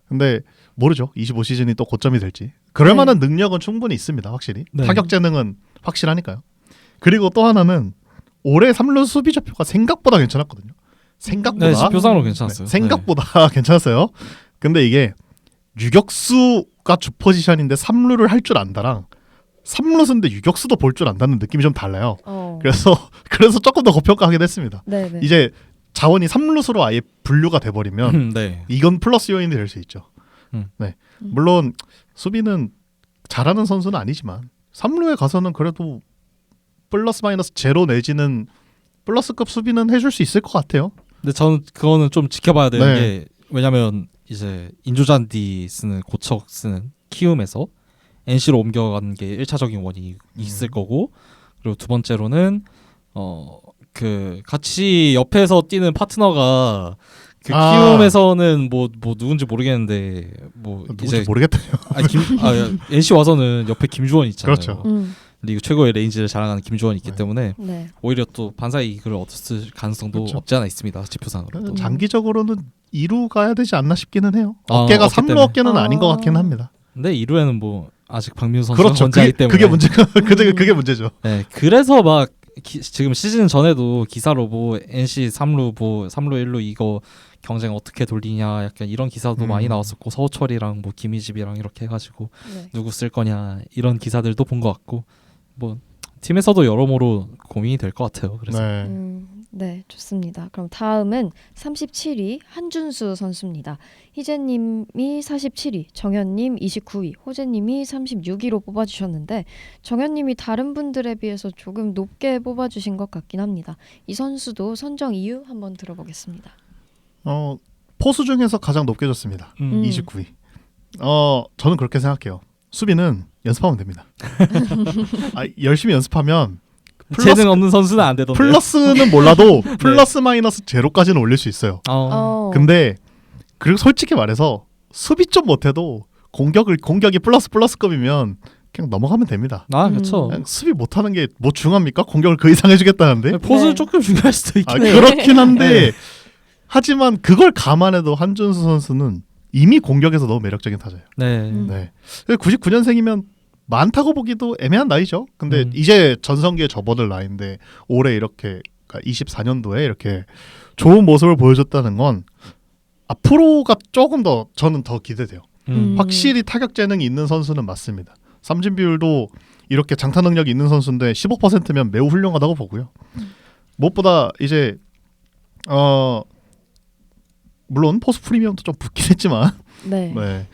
Speaker 3: 근데 모르죠. 25시즌이 또 고점이 될지. 그럴
Speaker 1: 네.
Speaker 3: 만한 능력은 충분히 있습니다. 확실히.
Speaker 2: 네.
Speaker 3: 타격 재능은 확실하니까요. 그리고 또 하나는 올해 3루 수비 좌표가 생각보다 괜찮았거든요. 생각보다.
Speaker 2: 네, 지표상으로 괜찮았어요.
Speaker 3: 네, 생각보다 괜찮았어요. 근데 이게 유격수가 주 포지션인데 3루를 할 줄 안다랑 3루수인데 유격수도 볼 줄 안다는 느낌이 좀 달라요. 그래서 조금 더 고평가하게 됐습니다.
Speaker 1: 네, 네.
Speaker 3: 이제 자원이 3루수로 아예 분류가 돼버리면
Speaker 2: 네.
Speaker 3: 이건 플러스 요인이 될 수 있죠. 네. 물론 수비는 잘하는 선수는 아니지만 3루에 가서는 그래도 플러스 마이너스 제로 내지는 플러스급 수비는 해줄 수 있을 것 같아요.
Speaker 2: 근데 저는 그거는 좀 지켜봐야 되는
Speaker 3: 네.
Speaker 2: 게 왜냐면 이제 인조잔디 쓰는 고척 쓰는 키움에서 NC로 옮겨간 게 1차적인 원인이 있을 거고 그리고 두 번째로는 그 같이 옆에서 뛰는 파트너가 그 키움에서는 뭐 누군지 모르겠는데 뭐
Speaker 3: 누군지
Speaker 2: 이제
Speaker 3: 모르겠다요.
Speaker 2: NC 와서는 옆에 김주원 있잖아요.
Speaker 3: 그렇죠.
Speaker 2: 리그 최고의 레인지를 자랑하는 김주원이 있기
Speaker 3: 네.
Speaker 2: 때문에
Speaker 1: 네.
Speaker 2: 오히려 또 반사의 이익을 얻었을 가능성도
Speaker 3: 그렇죠.
Speaker 2: 없지 않아 있습니다. 지표상으로.
Speaker 3: 장기적으로는 2루 가야 되지 않나 싶기는 해요.
Speaker 2: 아,
Speaker 3: 어깨가
Speaker 2: 어깨
Speaker 3: 3루
Speaker 2: 때문에.
Speaker 3: 어깨는 아닌 것 같긴 합니다.
Speaker 2: 근데 2루에는 뭐 아직 박민수 선수가
Speaker 3: 그렇죠.
Speaker 2: 건재하기 때문에
Speaker 3: 그게 문제가 그게 문제죠.
Speaker 2: 네, 그래서 막 지금 시즌 전에도 기사로 뭐 NC 3루 1루 이거 경쟁 어떻게 돌리냐 약간 이런 기사도 많이 나왔었고 서우철이랑 뭐 김희집이랑 이렇게 해가지고
Speaker 1: 네.
Speaker 2: 누구 쓸 거냐 이런 기사들도 본 것 같고 뭐 팀에서도 여러모로 고민이 될 것 같아요. 그래서
Speaker 3: 네.
Speaker 1: 네, 좋습니다. 그럼 다음은 37위 한준수 선수입니다. 희재님이 47위, 정현님 29위, 호재님이 36위로 뽑아주셨는데 정현님이 다른 분들에 비해서 조금 높게 뽑아주신 것 같긴 합니다. 이 선수도 선정 이유 한번 들어보겠습니다.
Speaker 3: 포수 중에서 가장 높게 줬습니다. 29위. 저는 그렇게 생각해요. 수비는 연습하면 됩니다. 열심히 연습하면
Speaker 2: 재능 없는 선수는 안 되던데.
Speaker 3: 플러스는 몰라도 플러스 마이너스 제로까지는 올릴 수 있어요. 근데 그리고 솔직히 말해서 수비 좀 못해도 공격이 플러스급이면 그냥 넘어가면 됩니다.
Speaker 2: 그렇죠.
Speaker 3: 그냥 수비 못하는 게 뭐 중요합니까? 공격을 그 이상 해주겠다는데.
Speaker 2: 포수는 조금 중요할 수도 있긴 해요.
Speaker 3: 그렇긴 한데 하지만 그걸 감안해도 한준수 선수는 이미 공격에서 너무 매력적인 타자예요.
Speaker 2: 네.
Speaker 3: 99년생이면 많다고 보기도 애매한 나이죠. 근데 이제 전성기에 접어들 나이인데 올해 이렇게 24년도에 이렇게 좋은 모습을 보여줬다는 건 앞으로가 조금 더 저는 더 기대돼요. 확실히 타격 재능이 있는 선수는 맞습니다. 삼진 비율도 이렇게 장타 능력이 있는 선수인데 15%면 매우 훌륭하다고 보고요. 무엇보다 이제 물론 포스 프리미엄도 좀 붙긴 했지만
Speaker 1: 네.
Speaker 3: 네.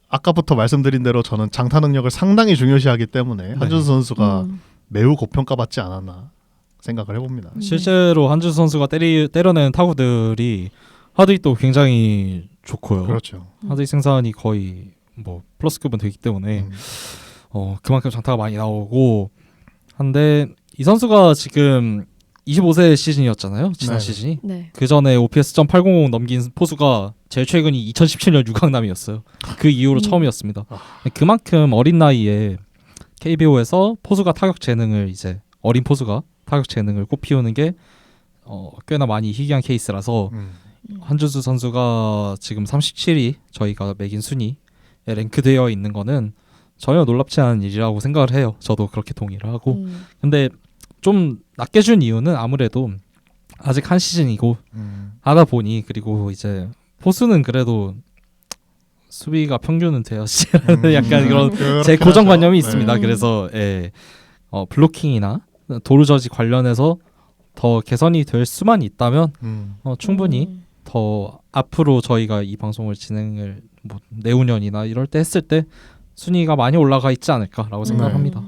Speaker 3: 아까부터 말씀드린 대로 저는 장타 능력을 상당히 중요시하기 때문에 한준수 선수가 매우 고평가받지 않았나 생각을 해봅니다.
Speaker 2: 실제로 한준수 선수가 때려내는 타구들이 하드hit도 굉장히 좋고요.
Speaker 3: 그렇죠.
Speaker 2: 하드hit 생산이 거의 뭐 플러스급은 되기 때문에 그만큼 장타가 많이 나오고 한데 이 선수가 지금 25세 시즌이었잖아요. 지난
Speaker 3: 네.
Speaker 2: 시즌이.
Speaker 1: 네.
Speaker 2: 그 전에 OPS.800 넘긴 포수가 제일 최근이 2017년 6강남이었어요. 그 이후로 처음이었습니다. 그만큼 어린 나이에 KBO에서 포수가 타격 재능을 이제 어린 포수가 타격 재능을 꽃피우는 게 꽤나 많이 희귀한 케이스라서 한준수 선수가 지금 37위 저희가 매긴 순위에 랭크되어 있는 거는 전혀 놀랍지 않은 일이라고 생각을 해요. 저도 그렇게 동의를 하고. 근데 좀 낮게 준 이유는 아무래도 아직 한 시즌이고 하다 보니 그리고 이제 포수는 그래도 수비가 평균은 되어야지 약간 그런 제 고정관념이 있습니다. 그래서 블로킹이나 도루저지 관련해서 더 개선이 될 수만 있다면 충분히 더 앞으로 저희가 이 방송을 진행을 뭐 내후년이나 이럴 때 했을 때 순위가 많이 올라가 있지 않을까라고 생각을 합니다.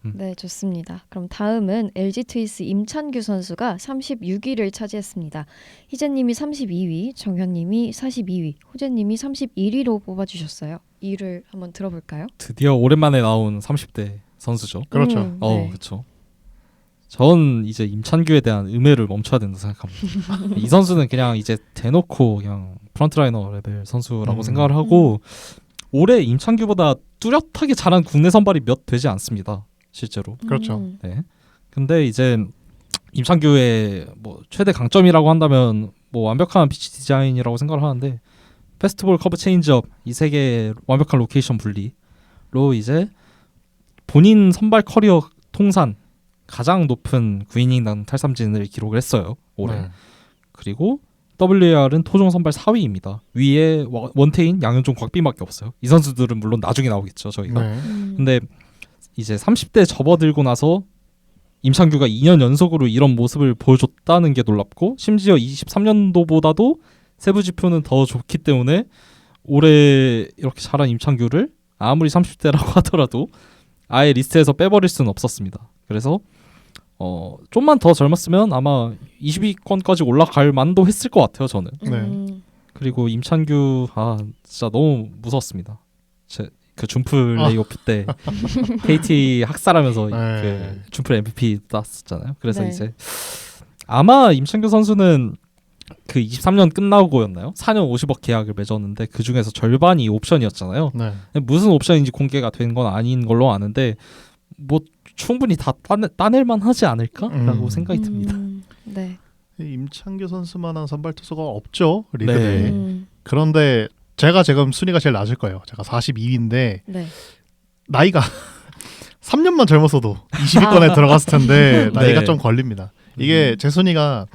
Speaker 1: 네, 좋습니다. 그럼 다음은 LG 트윈스 임찬규 선수가 36위를 차지했습니다. 희재님이 32위, 정현님이 42위, 호재님이 31위로 뽑아주셨어요. 이유를 한번 들어볼까요?
Speaker 2: 드디어 오랜만에 나온 30대 선수죠.
Speaker 3: 그렇죠.
Speaker 1: 네.
Speaker 2: 그렇죠. 전 이제 임찬규에 대한 음해를 멈춰야 된다 생각합니다. 이 선수는 그냥 이제 대놓고 그냥 프런트라이너 레벨 선수라고 생각을 하고 올해 임찬규보다 뚜렷하게 잘한 국내 선발이 몇 되지 않습니다. 실제로.
Speaker 3: 그렇죠.
Speaker 2: 네. 근데 이제 임찬규의 뭐 최대 강점이라고 한다면 뭐 완벽한 피치 디자인이라고 생각을 하는데 패스트볼 커브 체인지업 이 세 개의 완벽한 로케이션 분리로 이제 본인 선발 커리어 통산 가장 높은 9이닝 탈삼진을 기록을 했어요. 올해.
Speaker 3: 네.
Speaker 2: 그리고 WAR은 토종 선발 4위입니다. 위에 원태인, 양현종, 곽빈밖에 없어요. 이 선수들은 물론 나중에 나오겠죠. 저희가.
Speaker 3: 네.
Speaker 2: 근데 이제 30대 접어들고 나서 임창규가 2년 연속으로 이런 모습을 보여줬다는 게 놀랍고 심지어 23년도보다도 세부 지표는 더 좋기 때문에 올해 이렇게 잘한 임창규를 아무리 30대라고 하더라도 아예 리스트에서 빼버릴 수는 없었습니다. 그래서 좀만 더 젊었으면 아마 20위권까지 올라갈 만도 했을 것 같아요. 저는.
Speaker 3: 네.
Speaker 2: 그리고 임찬규 진짜 너무 무서웠습니다. 그 준플 레이오프 때 KT 학살하면서 그 준플 MVP 땄었잖아요. 그래서
Speaker 1: 네.
Speaker 2: 이제 아마 임찬규 선수는 그 23년 끝나고였나요? 4년 50억 계약을 맺었는데 그 중에서 절반이 옵션이었잖아요.
Speaker 3: 네.
Speaker 2: 무슨 옵션인지 공개가 된 건 아닌 걸로 아는데 뭐 충분히 다 따낼만 하지 않을까라고 생각이 듭니다.
Speaker 1: 네.
Speaker 3: 임창규 선수만한 선발 투수가 없죠 리그 내에.
Speaker 1: 네.
Speaker 3: 그런데 제가 지금 순위가 제일 낮을 거예요. 제가 42위인데
Speaker 1: 네.
Speaker 3: 나이가 3년만 젊었어도 20위권에 들어갔을 텐데 나이가
Speaker 2: 네.
Speaker 3: 좀 걸립니다. 이게 제 순위가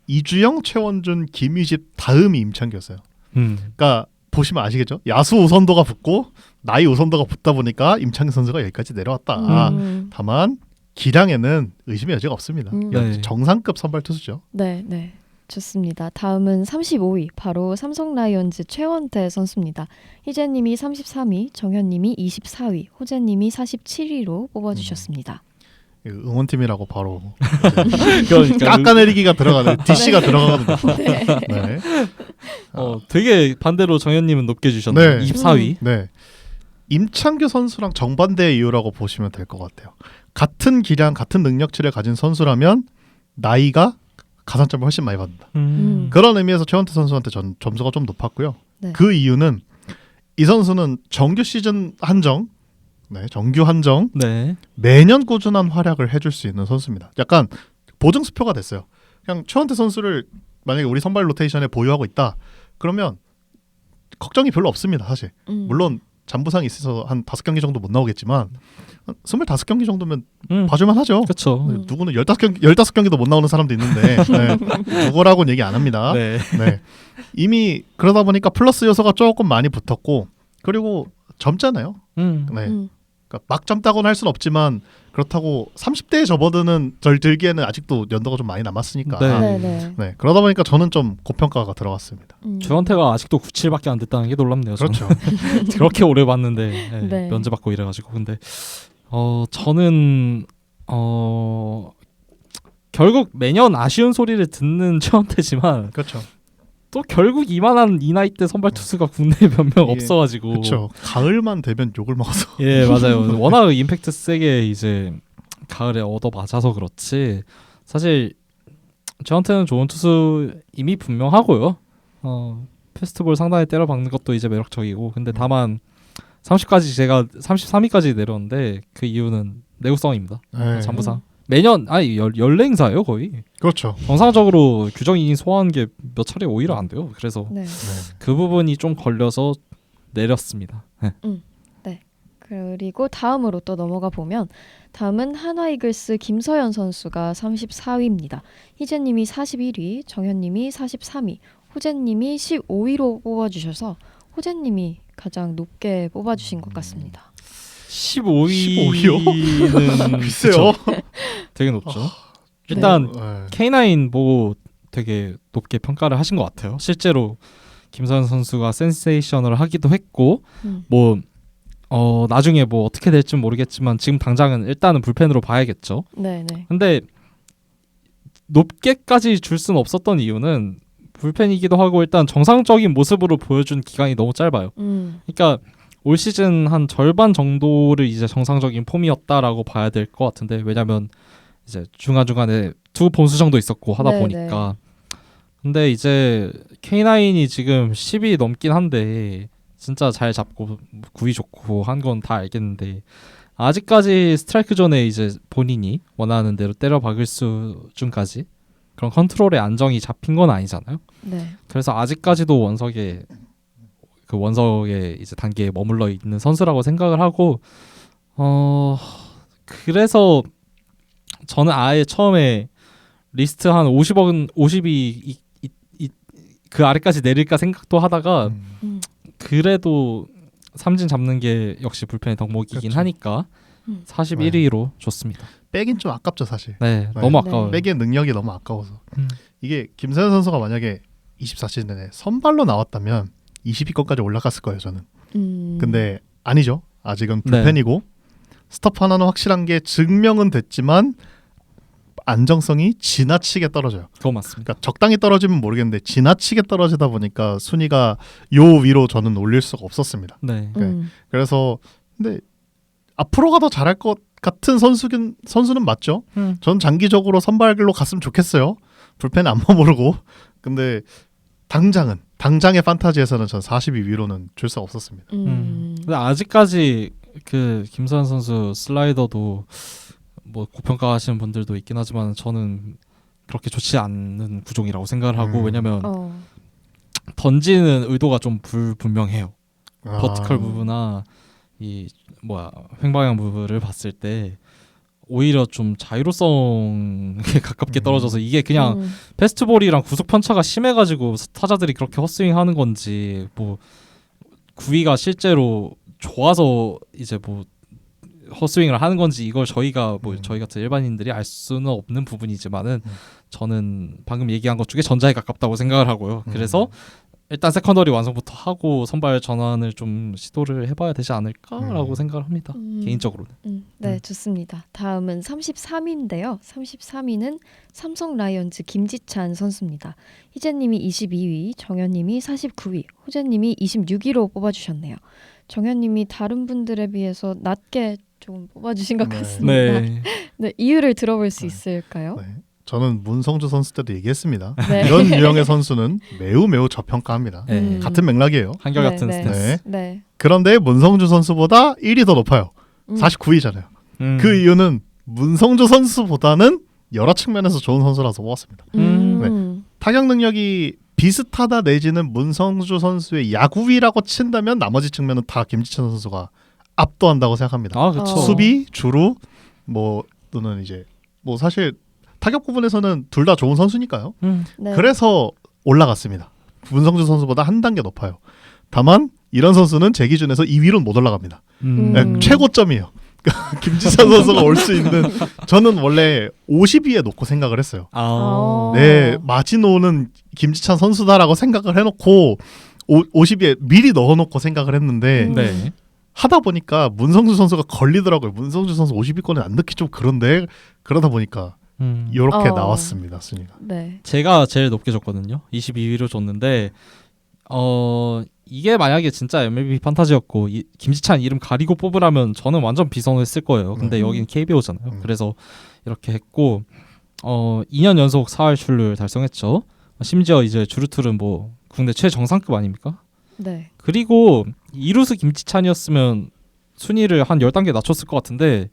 Speaker 3: 이주영, 최원준, 김희집 다음이 임창규였어요. 그러니까 보시면 아시겠죠? 야수 우선도가 붙고 나이 우선도가 붙다 보니까 임창규 선수가 여기까지 내려왔다. 다만 기량에는 의심의 여지가 없습니다.
Speaker 2: 네.
Speaker 3: 정상급 선발 투수죠.
Speaker 1: 네, 네. 좋습니다. 다음은 35위, 바로 삼성 라이온즈 최원태 선수입니다. 희재님이 33위, 정현님이 24위, 호재님이 47위로 뽑아주셨습니다.
Speaker 3: 응원팀이라고 바로
Speaker 2: 그러니까
Speaker 3: 깎아내리기가 들어가는 DC가 들어가거든요. 네.
Speaker 2: 되게 반대로 정현님은 높게 주셨네요.
Speaker 3: 네.
Speaker 2: 24위.
Speaker 3: 네. 임창규 선수랑 정반대의 이유라고 보시면 될 것 같아요. 같은 기량, 같은 능력치를 가진 선수라면 나이가 가산점을 훨씬 많이 받는다. 그런 의미에서 최원태 선수한테 점수가 좀 높았고요.
Speaker 1: 네.
Speaker 3: 그 이유는 이 선수는 정규 시즌 한정, 정규 한정
Speaker 2: 네.
Speaker 3: 매년 꾸준한 활약을 해줄 수 있는 선수입니다. 약간 보증 수표가 됐어요. 그냥 최원태 선수를 만약에 우리 선발 로테이션에 보유하고 있다. 그러면 걱정이 별로 없습니다. 사실. 물론 잔부상이 있어서 한 5경기 정도 못 나오겠지만 25경기 정도면 봐줄만 하죠.
Speaker 2: 그렇죠.
Speaker 3: 누구는 15경기도 못 나오는 사람도 있는데 누구라고는 얘기 안 합니다.
Speaker 2: 네.
Speaker 3: 네. 이미 그러다 보니까 플러스 요소가 조금 많이 붙었고 그리고 젊잖아요. 네. 그러니까 막 젊다고는 할 수는 없지만 그렇다고 30대에 접어드는 절 들기에는 아직도 연도가 좀 많이 남았으니까.
Speaker 2: 네.
Speaker 1: 네네.
Speaker 3: 그러다 보니까 저는 좀 고평가가 들어갔습니다.
Speaker 2: 주한태가 아직도 97밖에 안 됐다는 게 놀랍네요. 저는.
Speaker 3: 그렇죠.
Speaker 2: 그렇게 오래 봤는데 네,
Speaker 1: 네.
Speaker 2: 면제 받고 이래가지고 근데 저는 결국 매년 아쉬운 소리를 듣는 최원태지만
Speaker 3: 그렇죠.
Speaker 2: 또 결국 이만한 이 나이 때 선발 투수가 국내에 몇 명
Speaker 3: 이게-
Speaker 2: 없어가지고
Speaker 3: 그렇죠. 가을만 되면 욕을 먹어서.
Speaker 2: 예 맞아요. 워낙 임팩트 세게 이제 가을에 얻어 맞아서 그렇지 사실 저한테는 좋은 투수 이미 분명하고요. 페스티벌 상당히 때려박는 것도 이제 매력적이고 근데 다만 30까지 제가 33위까지 내렸는데 그 이유는 내구성입니다.
Speaker 3: 네.
Speaker 2: 잠부상 매년 연례 행사예요 거의.
Speaker 3: 그렇죠.
Speaker 2: 정상적으로 규정이 소화한 게 몇 차례 오히려 안 돼요. 그래서
Speaker 1: 네.
Speaker 2: 그 부분이 좀 걸려서 내렸습니다. 네.
Speaker 1: 그리고 다음으로 또 넘어가 보면 다음은 한화 이글스 김서현 선수가 34위입니다. 희재님이 41위, 정현님이 43위, 호재님이 15위로 뽑아주셔서 호재님이 가장 높게 뽑아주신 것 같습니다.
Speaker 2: 15위는
Speaker 3: 글쎄요.
Speaker 2: 되게 높죠. 일단
Speaker 3: 네.
Speaker 2: K9 보고 되게 높게 평가를 하신 것 같아요. 실제로 김서현 선수가 센세이션을 하기도 했고 뭐 나중에 뭐 어떻게 될지 모르겠지만 지금 당장은 일단은 불펜으로 봐야겠죠.
Speaker 1: 네네.
Speaker 2: 근데 높게까지 줄 수는 없었던 이유는 불펜이기도 하고 일단 정상적인 모습으로 보여준 기간이 너무 짧아요. 그러니까 올 시즌 한 절반 정도를 이제 정상적인 폼이었다라고 봐야 될 것 같은데 왜냐면 이제 중간중간에 투 본수정도 있었고 하다
Speaker 1: 네네.
Speaker 2: 보니까 근데 이제 K9이 지금 10이 넘긴 한데 진짜 잘 잡고 구위 좋고 한 건 다 알겠는데 아직까지 스트라이크 존에 이제 본인이 원하는 대로 때려 박을 수준까지 그런 컨트롤의 안정이 잡힌 건 아니잖아요.
Speaker 1: 네.
Speaker 2: 그래서 아직까지도 원석의 이제 단계에 머물러 있는 선수라고 생각을 하고 그래서 저는 아예 처음에 리스트 한 50이 그 아래까지 내릴까 생각도 하다가 그래도 삼진 잡는 게 역시 불펜의 덕목이긴
Speaker 3: 그렇죠.
Speaker 2: 하니까 41위로 줬습니다.
Speaker 3: 빼긴 좀 아깝죠 사실.
Speaker 2: 네,
Speaker 3: 네.
Speaker 2: 너무 아까워요.
Speaker 3: 빼기의 능력이 너무 아까워서. 이게 김서현 선수가 만약에 24시즌 내내 선발로 나왔다면 20위권까지 올라갔을 거예요 저는. 근데 아니죠. 아직은 불펜이고 스톱 하나는 확실한 게 증명은 됐지만 안정성이 지나치게 떨어져요.
Speaker 2: 그거 맞습니다.
Speaker 3: 그러니까 적당히 떨어지면 모르겠는데 지나치게 떨어지다 보니까 순위가 요 위로 저는 올릴 수가 없었습니다.
Speaker 2: 네.
Speaker 3: 그래서 근데 앞으로가 더 잘할 것 같은 선수는 맞죠. 전 장기적으로 선발로 갔으면 좋겠어요. 불펜 안 머무르고. 근데 당장의 판타지에서는 전 40위 위로는 줄 수가 없었습니다.
Speaker 2: 근데 아직까지 그 김서현 선수 슬라이더도 뭐 고평가하시는 분들도 있긴 하지만 저는 그렇게 좋지 않는 구종이라고 생각을 하고 왜냐면 던지는 의도가 좀 불분명해요. 버티컬 부분이나 이 횡방향 부분을 봤을 때 오히려 좀 자유로성에 가깝게 떨어져서 이게 그냥 패스트볼이랑 구속 편차가 심해가지고 타자들이 그렇게 헛스윙하는 건지 뭐 구위가 실제로 좋아서 이제 뭐 헛스윙을 하는 건지 이걸 저희가 뭐 저희 같은 일반인들이 알 수는 없는 부분이지만은 저는 방금 얘기한 것 중에 전자에 가깝다고 생각을 하고요. 그래서 일단 세컨더리 완성부터 하고 선발 전환을 좀 시도를 해봐야 되지 않을까라고 생각을 합니다. 개인적으로는.
Speaker 1: 네, 좋습니다. 다음은 33위인데요. 33위는 삼성 라이온즈 김지찬 선수입니다. 희재님이 22위, 정현님이 49위, 호재님이 26위로 뽑아주셨네요. 정현님이 다른 분들에 비해서 낮게 좀 뽑아주신 것 같습니다.
Speaker 2: 네.
Speaker 1: 네, 이유를 들어볼 수 있을까요?
Speaker 3: 네. 저는 문성주 선수 때도 얘기했습니다.
Speaker 1: 네.
Speaker 3: 이런 유형의 선수는 매우 저평가합니다.
Speaker 2: 네.
Speaker 3: 같은 맥락이에요.
Speaker 2: 한결같은
Speaker 1: 네,
Speaker 2: 스탠스.
Speaker 3: 네.
Speaker 1: 네.
Speaker 3: 그런데 문성주 선수보다 1위 더 높아요. 49위잖아요. 그 이유는 문성주 선수보다는 여러 측면에서 좋은 선수라서 뽑았습니다. 타격 능력이 비슷하다 내지는 문성주 선수의 야구위라고 친다면 나머지 측면은 다 김지찬 선수가 압도한다고 생각합니다.
Speaker 2: 아, 그렇죠.
Speaker 3: 수비, 주루 뭐 또는 이제 뭐 사실 타격 부분에서는 둘 다 좋은 선수니까요.
Speaker 1: 네.
Speaker 3: 그래서 올라갔습니다. 문성주 선수보다 한 단계 높아요. 다만 이런 선수는 제 기준에서 2위로는 못 올라갑니다. 네, 최고점이에요. 김지찬 선수가 올 수 있는 저는 원래 52에 놓고 생각을 했어요. 네, 마지노는 김지찬 선수다라고 생각을 해놓고 52에 미리 넣어놓고 생각을 했는데
Speaker 2: 네.
Speaker 3: 하다 보니까 문성주 선수가 걸리더라고요. 문성주 선수 52권에 안 넣기 좀 그런데 그러다 보니까 이렇게 나왔습니다. 순위가.
Speaker 1: 네.
Speaker 2: 제가 제일 높게 줬거든요. 22위로 줬는데 이게 만약에 진짜 MLB 판타지였고 김지찬 이름 가리고 뽑으라면 저는 완전 비선호했을 거예요. 근데 여기는 KBO잖아요. 그래서 이렇게 했고 2년 연속 4할 출루를 달성했죠. 심지어 이제 주루툴은 뭐 국내 최정상급 아닙니까?
Speaker 1: 네.
Speaker 2: 그리고 이루수 김지찬이었으면 순위를 한 10단계 낮췄을 것 같은데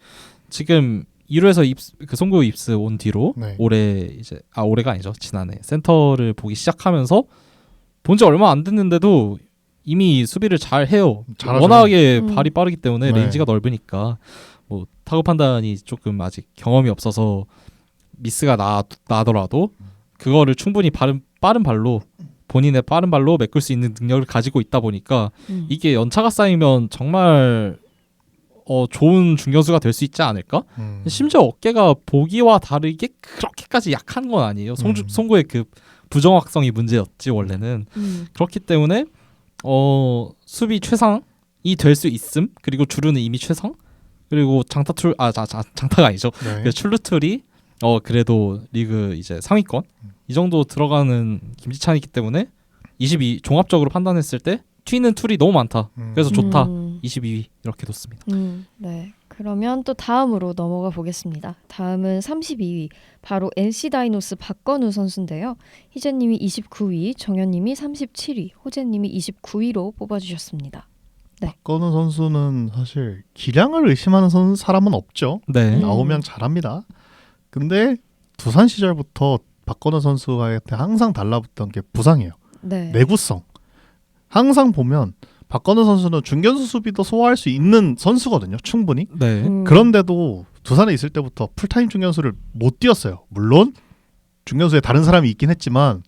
Speaker 2: 지금 1루에서 그 송구 입스 온 뒤로
Speaker 3: 네.
Speaker 2: 올해 이제 올해가 아니죠. 지난해 센터를 보기 시작하면서 본지 얼마 안 됐는데도 이미 수비를 잘 해요.
Speaker 3: 잘하죠.
Speaker 2: 워낙에 발이 빠르기 때문에
Speaker 3: 네.
Speaker 2: 레인지가 넓으니까 뭐 타구 판단이 조금 아직 경험이 없어서 미스가 나더라도 그거를 충분히 빠른 발로 본인의 빠른 발로 메꿀 수 있는 능력을 가지고 있다 보니까 이게 연차가 쌓이면 정말 좋은 중견수가 될 수 있지 않을까? 심지어 어깨가 보기와 다르게 그렇게까지 약한 건 아니에요. 송구의 그 부정확성이 문제였지 원래는. 그렇기 때문에 수비 최상이 될 수 있음. 그리고 주루는 이미 최상. 그리고 장타가 아니죠.
Speaker 3: 네.
Speaker 2: 그 출루툴이 그래도 리그 이제 상위권 이 정도 들어가는 김지찬이기 때문에 22 종합적으로 판단했을 때 튀는 툴이 너무 많다. 그래서 좋다. 22위 이렇게 뒀습니다.
Speaker 1: 네. 그러면 또 다음으로 넘어가 보겠습니다. 다음은 32위 바로 NC 다이노스 박건우 선수인데요. 희재님이 29위, 정현님이 37위, 호재님이 29위로 뽑아주셨습니다. 네.
Speaker 3: 박건우 선수는 사실 기량을 의심하는 사람은 없죠.
Speaker 2: 네.
Speaker 3: 나오면 잘합니다. 근데 두산 시절부터 박건우 선수한테 항상 달라붙던 게 부상이에요.
Speaker 1: 네.
Speaker 3: 내구성. 항상 보면 박건우 선수는 중견수 수비도 소화할 수 있는 선수거든요. 충분히.
Speaker 2: 네.
Speaker 3: 그런데도 두산에 있을 때부터 풀타임 중견수를 못 뛰었어요. 물론 중견수에 다른 사람이 있긴 했지만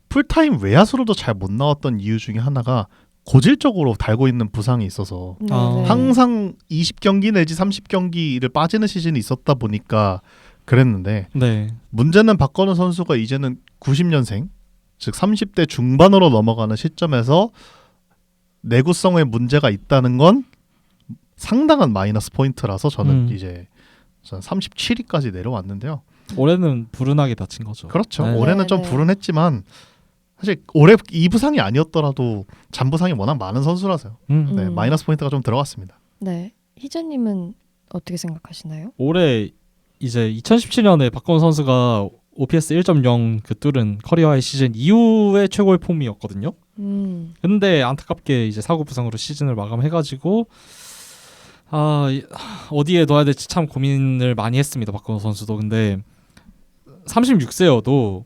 Speaker 3: 풀타임 외야수로도 잘 못 나왔던 이유 중에 하나가 고질적으로 달고 있는 부상이 있어서
Speaker 1: 네.
Speaker 3: 항상 20경기 내지 30경기를 빠지는 시즌이 있었다 보니까 그랬는데
Speaker 2: 네.
Speaker 3: 문제는 박건우 선수가 이제는 90년생 즉 30대 중반으로 넘어가는 시점에서 내구성에 문제가 있다는 건 상당한 마이너스 포인트라서 저는 이제 37위까지 내려왔는데요.
Speaker 2: 올해는 불운하게 다친 거죠.
Speaker 3: 그렇죠.
Speaker 2: 네.
Speaker 3: 올해는 좀
Speaker 1: 네.
Speaker 3: 불운했지만 사실 올해 이 부상이 아니었더라도 잔부상이 워낙 많은 선수라서요. 네, 마이너스 포인트가 좀 들어갔습니다.
Speaker 1: 네. 희재님은 어떻게 생각하시나요?
Speaker 2: 올해 이제 2017년에 박건우 선수가 OPS 1.0 그 뚫은 커리어 하이 시즌 이후의 최고의 폼이었거든요. 근데 안타깝게 이제 사고 부상으로 시즌을 마감해가지고 어디에 넣어야 될지 참 고민을 많이 했습니다. 박건우 선수도. 근데 36세여도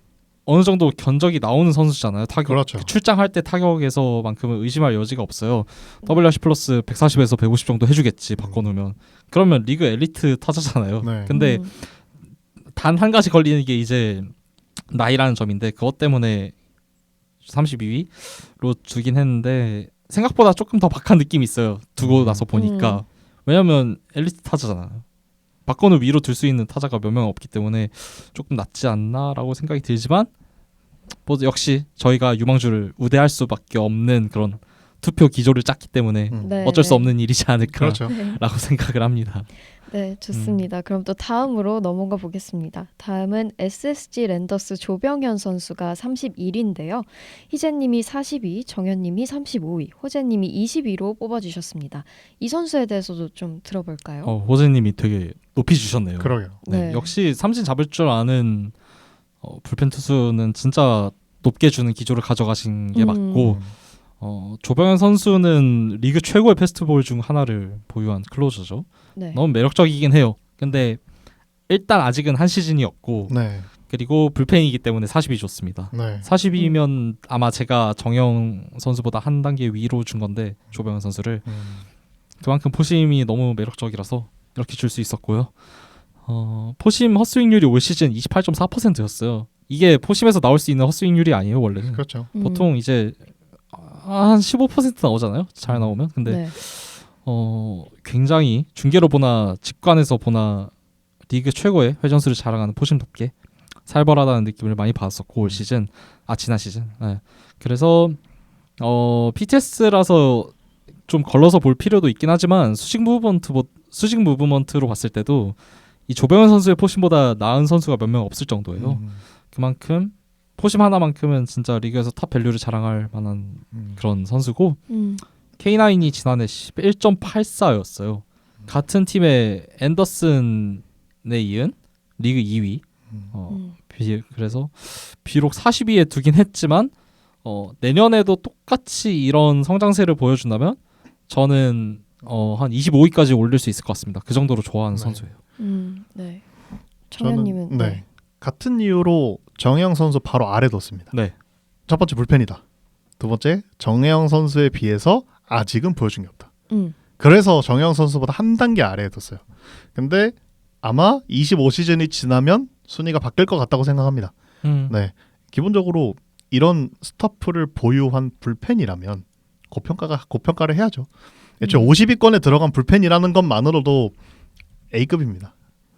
Speaker 2: 어느 정도 견적이 나오는 선수잖아요. 타격
Speaker 3: 그렇죠.
Speaker 2: 출장할 때 타격에서만큼은 의심할 여지가 없어요. WRC 플러스 140에서 150 정도 해주겠지 박건우면. 그러면 리그 엘리트 타자잖아요.
Speaker 3: 네.
Speaker 2: 근데 단 한 가지 걸리는 게 이제 나이라는 점인데 그것 때문에 32위로 두긴 했는데 생각보다 조금 더 박한 느낌이 있어요. 두고 나서 보니까. 왜냐면 엘리트 타자잖아요. 박건우 위로 둘 수 있는 타자가 몇 명 없기 때문에 조금 낫지 않나라고 생각이 들지만 뭐 역시 저희가 유망주를 우대할 수밖에 없는 그런 투표 기조를 짰기 때문에
Speaker 1: 네.
Speaker 2: 어쩔 수 없는 일이지 않을까라고
Speaker 3: 그렇죠.
Speaker 2: 생각을 합니다.
Speaker 1: 네, 좋습니다. 그럼 또 다음으로 넘어가 보겠습니다. 다음은 SSG 랜더스 조병현 선수가 31위인데요. 희재님이 40위, 정현님이 35위, 호재님이 20위로 뽑아주셨습니다. 이 선수에 대해서도 좀 들어볼까요?
Speaker 2: 호재님이 되게 높이 주셨네요.
Speaker 3: 그러게요.
Speaker 2: 네,
Speaker 1: 네.
Speaker 2: 역시 삼진 잡을 줄 아는 불펜 투수는 진짜 높게 주는 기조를 가져가신 게 맞고 조병현 선수는 리그 최고의 패스트볼 중 하나를 보유한 클로저죠.
Speaker 1: 네.
Speaker 2: 너무 매력적이긴 해요. 근데 일단 아직은 한 시즌이었고
Speaker 3: 네.
Speaker 2: 그리고 불펜이기 때문에 40이 좋습니다.
Speaker 3: 네.
Speaker 2: 40이면 아마 제가 정영 선수보다 한 단계 위로 준 건데 조병현 선수를 그만큼 포심이 너무 매력적이라서 이렇게 줄 수 있었고요. 포심 헛스윙률이 올 시즌 28.4%였어요. 이게 포심에서 나올 수 있는 헛스윙률이 아니에요 원래는.
Speaker 3: 그렇죠.
Speaker 2: 보통 이제 한 15% 나오잖아요. 잘 나오면. 근데
Speaker 1: 네.
Speaker 2: 굉장히 중계로 보나 직관에서 보나 리그 최고의 회전수를 자랑하는 포심답게 살벌하다는 느낌을 많이 받았었고 올 시즌 지난 시즌 그래서 PTS라서 좀 걸러서 볼 필요도 있긴 하지만 수직 무브먼트로 봤을 때도 이 조병현 선수의 포심보다 나은 선수가 몇 명 없을 정도예요. 그만큼 포심 하나만큼은 진짜 리그에서 탑 밸류를 자랑할 만한 그런 선수고 K9이 지난해 11.84였어요. 같은 팀의 앤더슨에 이은 리그 2위. 그래서 비록 40위에 두긴 했지만 내년에도 똑같이 이런 성장세를 보여준다면 저는 한 25위까지 올릴 수 있을 것 같습니다. 그 정도로 좋아하는
Speaker 3: 네.
Speaker 2: 선수예요.
Speaker 1: 네. 정현님은
Speaker 3: 저는 같은 이유로 정혜영 선수 바로 아래 뒀습니다.
Speaker 2: 네.
Speaker 3: 첫 번째 불펜이다. 두 번째 정혜영 선수에 비해서 아직은 보여준 게 없다. 그래서 정혜영 선수보다 한 단계 아래에 뒀어요. 근데 아마 25시즌이 지나면 순위가 바뀔 것 같다고 생각합니다. 네, 기본적으로 이런 스타프를 보유한 불펜이라면 고평가를 해야죠. 애초에 50위권에 들어간 불펜이라는 것만으로도 A급입니다.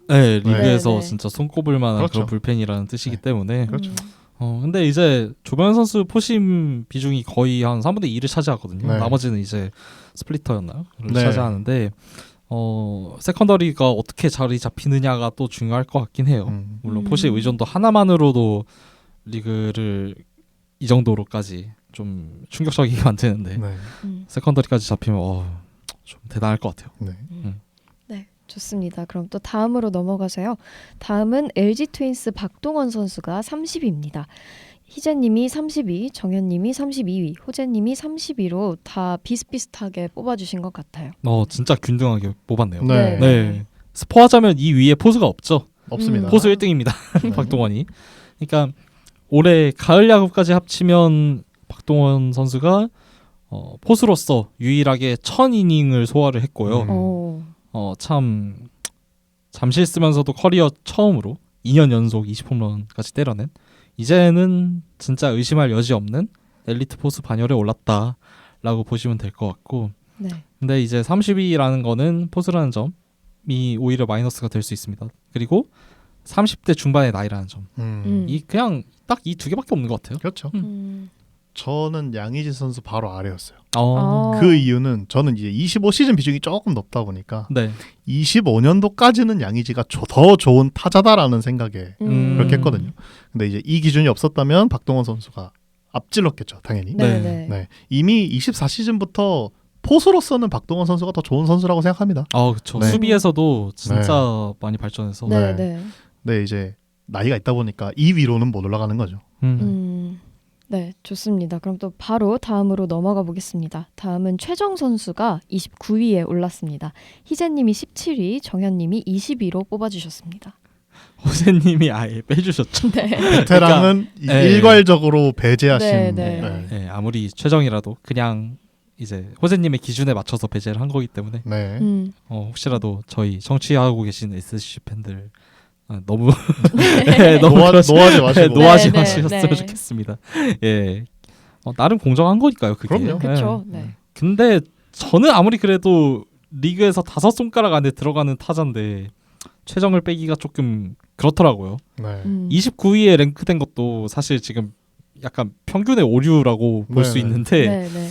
Speaker 2: 네, 리그에서
Speaker 1: 네.
Speaker 2: 진짜 손꼽을 만한
Speaker 3: 그렇죠.
Speaker 2: 그런 불펜이라는 뜻이기
Speaker 3: 네.
Speaker 2: 때문에
Speaker 3: 그렇죠.
Speaker 2: 근데 이제 조병현 선수 포심 비중이 거의 한 3분의 2를 차지하거든요.
Speaker 3: 네.
Speaker 2: 나머지는 이제 스플리터였나요? 를
Speaker 3: 네.
Speaker 2: 차지하는데 세컨더리가 어떻게 자리 잡히느냐가 또 중요할 것 같긴 해요. 물론 포심 의존도 하나만으로도 리그를 이 정도로까지 좀 충격적이게 만드는데
Speaker 3: 네.
Speaker 2: 세컨더리까지 잡히면 좀 대단할 것 같아요.
Speaker 3: 네.
Speaker 1: 네, 좋습니다. 그럼 또 다음으로 넘어가서요. 다음은 LG 트윈스 박동원 선수가 30위입니다. 희재님이 32, 정현님이 32위, 호재님이 32로 다 비슷비슷하게 뽑아주신 것 같아요.
Speaker 2: 진짜 균등하게 뽑았네요.
Speaker 3: 네.
Speaker 2: 네. 스포하자면 이 위에 포수가 없죠.
Speaker 3: 없습니다.
Speaker 2: 포수 1등입니다.
Speaker 3: 네.
Speaker 2: 박동원이. 그러니까 올해 가을 야구까지 합치면 박동원 선수가 포수로서 유일하게 1000이닝을 소화를 했고요. 참 잠실 쓰면서도 커리어 처음으로 2년 연속 20홈런까지 때려낸 이제는 진짜 의심할 여지 없는 엘리트 포수 반열에 올랐다라고 보시면 될 것 같고
Speaker 1: 네.
Speaker 2: 근데 이제 30위라는 거는 포수라는 점이 오히려 마이너스가 될 수 있습니다. 그리고 30대 중반의 나이라는 점. 이 그냥 딱 이 두 개밖에 없는 것 같아요.
Speaker 3: 그렇죠. 저는 양의지 선수 바로 아래였어요. 그 이유는 저는 이제 25시즌 비중이 조금 높다 보니까
Speaker 2: 네.
Speaker 3: 25년도까지는 양의지가 더 좋은 타자다라는 생각에 그렇게 했거든요. 근데 이제 이 기준이 없었다면 박동원 선수가 앞질렀겠죠, 당연히.
Speaker 1: 네.
Speaker 2: 네.
Speaker 3: 네. 이미 24시즌부터 포수로서는 박동원 선수가 더 좋은 선수라고 생각합니다.
Speaker 2: 그렇죠.
Speaker 3: 네.
Speaker 2: 수비에서도 진짜 많이 발전해서.
Speaker 1: 네.
Speaker 3: 네.
Speaker 1: 네.
Speaker 3: 네, 이제 나이가 있다 보니까 이 위로는 못 올라가는 거죠.
Speaker 1: 네, 좋습니다. 그럼 또 바로 다음으로 넘어가 보겠습니다. 다음은 최정 선수가 29위에 올랐습니다. 희재님이 17위, 정현님이 20위로 뽑아주셨습니다.
Speaker 2: 호세님이 아예 빼주셨죠.
Speaker 1: 네.
Speaker 3: 베테랑은
Speaker 2: 네.
Speaker 3: 일괄적으로 배제하신.
Speaker 1: 네, 네.
Speaker 2: 네, 아무리 최정이라도 그냥 이제 호세님의 기준에 맞춰서 배제를 한 거기 때문에
Speaker 3: 네.
Speaker 2: 혹시라도 저희 청취하고 계신 SC 팬들 너무 너무
Speaker 3: 노하지 마시고.
Speaker 2: 노하지
Speaker 1: 네,
Speaker 2: 마셨으면
Speaker 1: 네.
Speaker 2: 좋겠습니다. 예, 나름 공정한 거니까요. 그게.
Speaker 3: 그럼요.
Speaker 1: 그렇죠.
Speaker 2: 네.
Speaker 1: 네.
Speaker 2: 근데 저는 아무리 그래도 리그에서 5손가락 안에 들어가는 타자인데 최정을 빼기가 조금 그렇더라고요.
Speaker 3: 네.
Speaker 2: 29위에 랭크된 것도 사실 지금 약간 평균의 오류라고 볼 수
Speaker 3: 네.
Speaker 2: 있는데
Speaker 1: 네, 네.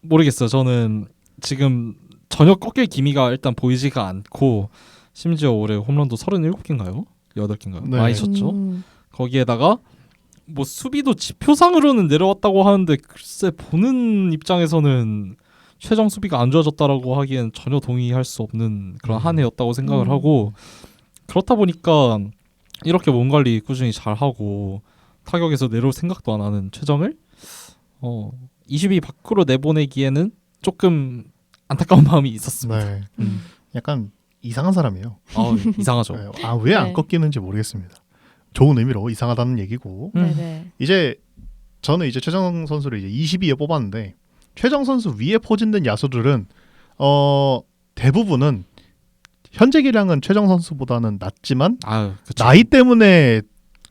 Speaker 2: 모르겠어요. 저는 지금 전혀 꺾일 기미가 일단 보이지가 않고 심지어 올해 홈런도 37개인가요? 8개인가요?
Speaker 3: 네.
Speaker 2: 많이 쳤죠. 거기에다가 뭐 수비도 지표상으로는 내려왔다고 하는데 글쎄 보는 입장에서는 최정 수비가 안 좋아졌다라고 하기엔 전혀 동의할 수 없는 그런 한 해였다고 생각을 하고 그렇다 보니까 이렇게 몸 관리 꾸준히 잘 하고 타격에서 내려올 생각도 안 하는 최정을 20위 밖으로 내보내기에는 조금 안타까운 마음이 있었습니다.
Speaker 3: 네. 약간 이상한 사람이에요.
Speaker 2: 이상하죠.
Speaker 3: 네. 왜 안
Speaker 1: 네.
Speaker 3: 꺾이는지 모르겠습니다. 좋은 의미로 이상하다는 얘기고.
Speaker 1: 네, 네.
Speaker 3: 이제 저는 이제 최정 선수를 이제 22에 뽑았는데 최정 선수 위에 포진된 야수들은 대부분은 현재 기량은 최정 선수보다는 낮지만
Speaker 2: 그쵸.
Speaker 3: 나이 때문에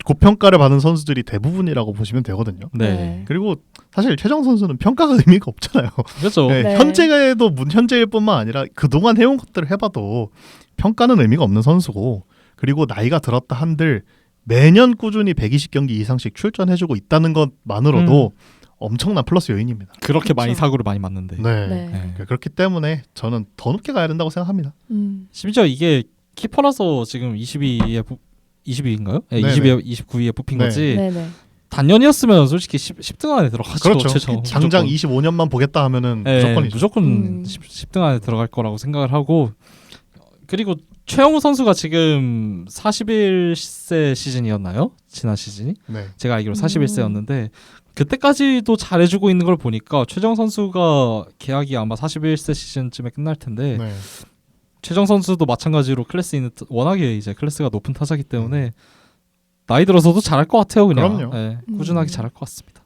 Speaker 3: 고평가를 받은 선수들이 대부분이라고 보시면 되거든요.
Speaker 2: 네.
Speaker 3: 그리고 사실 최정 선수는 평가가 의미가 없잖아요.
Speaker 2: 그렇죠.
Speaker 3: 네,
Speaker 1: 네.
Speaker 3: 현재도 현재일 뿐만 아니라 그동안 해온 것들을 해봐도 평가는 의미가 없는 선수고, 그리고 나이가 들었다 한들 매년 꾸준히 120경기 이상씩 출전해주고 있다는 것만으로도 엄청난 플러스 요인입니다.
Speaker 2: 그렇게 많이
Speaker 1: 그렇죠.
Speaker 2: 사고를 많이 맞는데.
Speaker 3: 네.
Speaker 1: 네.
Speaker 3: 그렇기 때문에 저는 더 높게 가야 된다고 생각합니다.
Speaker 2: 심지어 이게 키퍼라서 지금 22인가요? 네,
Speaker 3: 네네.
Speaker 2: 20에 29위에 뽑힌
Speaker 3: 네.
Speaker 2: 거지.
Speaker 1: 네네.
Speaker 2: 단년이었으면 솔직히 10등 안에 들어가죠.
Speaker 3: 그렇죠.
Speaker 2: 최종.
Speaker 3: 당장
Speaker 2: 무조건.
Speaker 3: 25년만 보겠다 하면은
Speaker 2: 네,
Speaker 3: 무조건이죠.
Speaker 2: 무조건 10등 안에 들어갈 거라고 생각을 하고, 그리고 최영우 선수가 지금 41세 시즌이었나요? 지난 시즌이?
Speaker 3: 네.
Speaker 2: 제가 알기로 41세였는데 그때까지도 잘해주고 있는 걸 보니까 최정 선수가 계약이 아마 41세 시즌쯤에 끝날 텐데
Speaker 3: 네.
Speaker 2: 최정 선수도 마찬가지로 클래스 있는 워낙에 이제 클래스가 높은 타자기 때문에 나이 들어서도 잘할 것 같아요. 그냥.
Speaker 3: 그럼요.
Speaker 2: 네, 꾸준하게 잘할 것 같습니다.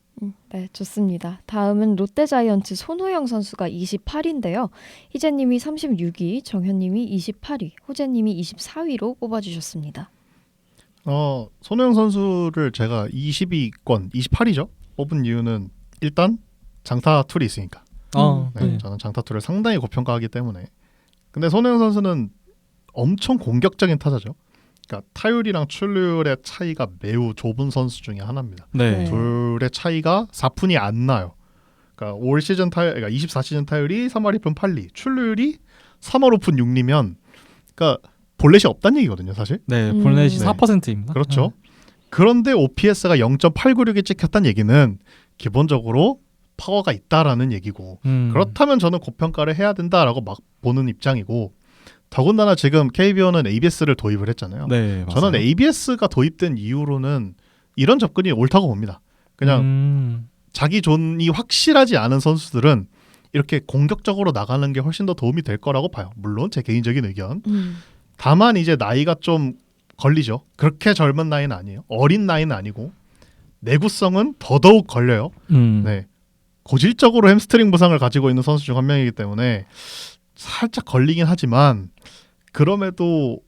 Speaker 1: 네, 좋습니다. 다음은 롯데자이언츠 손호영 선수가 28위인데요. 희재님이 36위, 정현님이 28위, 호재님이 24위로 뽑아주셨습니다.
Speaker 3: 손호영 선수를 제가 22권, 28위죠. 뽑은 이유는 일단 장타 툴이 있으니까. 네,
Speaker 2: 네.
Speaker 3: 저는 장타 툴을 상당히 고평가하기 때문에. 근데 손호영 선수는 엄청 공격적인 타자죠. 그러니까 타율이랑 출루율의 차이가 매우 좁은 선수 중에 하나입니다.
Speaker 2: 네.
Speaker 1: 네.
Speaker 3: 둘의 차이가 4푼이 안 나요. 그러니까 올 시즌 그러니까 24시즌 타율이 3할 2푼 8리, 출루율이 3할 5푼 6리면, 그러니까 볼넷이 없다는 얘기거든요, 사실.
Speaker 2: 네, 볼넷이
Speaker 3: 네.
Speaker 2: 4%입니다.
Speaker 3: 그렇죠. 그런데 OPS가 0.896이 찍혔다는 얘기는 기본적으로 파워가 있다라는 얘기고, 그렇다면 저는 고평가를 해야 된다라고 막 보는 입장이고, 더군다나 지금 KBO는 ABS를 도입을 했잖아요.
Speaker 2: 네, 맞아요.
Speaker 3: 저는 ABS가 도입된 이후로는 이런 접근이 옳다고 봅니다. 그냥 자기 존이 확실하지 않은 선수들은 이렇게 공격적으로 나가는 게 훨씬 더 도움이 될 거라고 봐요. 물론 제 개인적인 의견. 다만 이제 나이가 좀 걸리죠. 그렇게 젊은 나이는 아니에요. 어린 나이는 아니고 내구성은 더더욱 걸려요. 네. 고질적으로 햄스트링 부상을 가지고 있는 선수 중 한 명이기 때문에 살짝 걸리긴 하지만, 그럼에도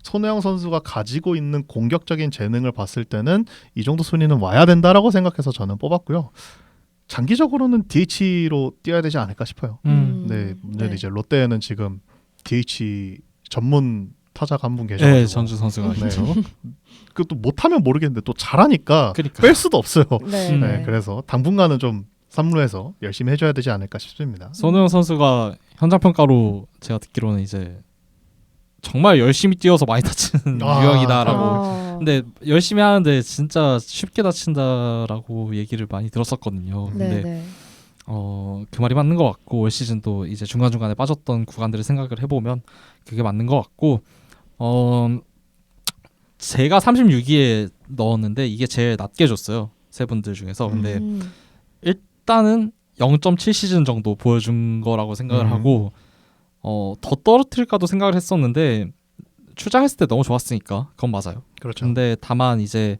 Speaker 3: 손호영 선수가 가지고 있는 공격적인 재능을 봤을 때는 이 정도 순위는 와야 된다라고 생각해서 저는 뽑았고요. 장기적으로는 DH로 뛰어야 되지 않을까 싶어요. 네, 문제는 이제 롯데에는 지금 DH 전문 타자가 한 분 계셔가지고,
Speaker 2: 네, 전주 선수가
Speaker 3: 네.
Speaker 2: 있죠.
Speaker 3: 그것도 못하면 모르겠는데 또 잘하니까
Speaker 2: 그러니까.
Speaker 3: 뺄 수도 없어요.
Speaker 1: 네.
Speaker 3: 네, 그래서 당분간은 좀 3루에서 열심히 해줘야 되지 않을까 싶습니다.
Speaker 2: 손호영 선수가 현장 평가로 제가 듣기로는 이제 정말 열심히 뛰어서 많이 다치는 유형이다라고. 근데 열심히 하는데 진짜 쉽게 다친다라고 얘기를 많이 들었었거든요. 근데
Speaker 1: 네.
Speaker 2: 그 말이 맞는 것 같고, 올 시즌도 이제 중간중간에 빠졌던 구간들을 생각을 해보면 그게 맞는 것 같고, 제가 36위에 넣었는데 이게 제일 낮게 줬어요, 세 분들 중에서. 근데 일단은 0.7 시즌 정도 보여준 거라고 생각을 하고, 더 떨어뜨릴까도 생각을 했었는데 출장했을 때 너무 좋았으니까 그건 맞아요.
Speaker 3: 그렇죠.
Speaker 2: 근데 다만 이제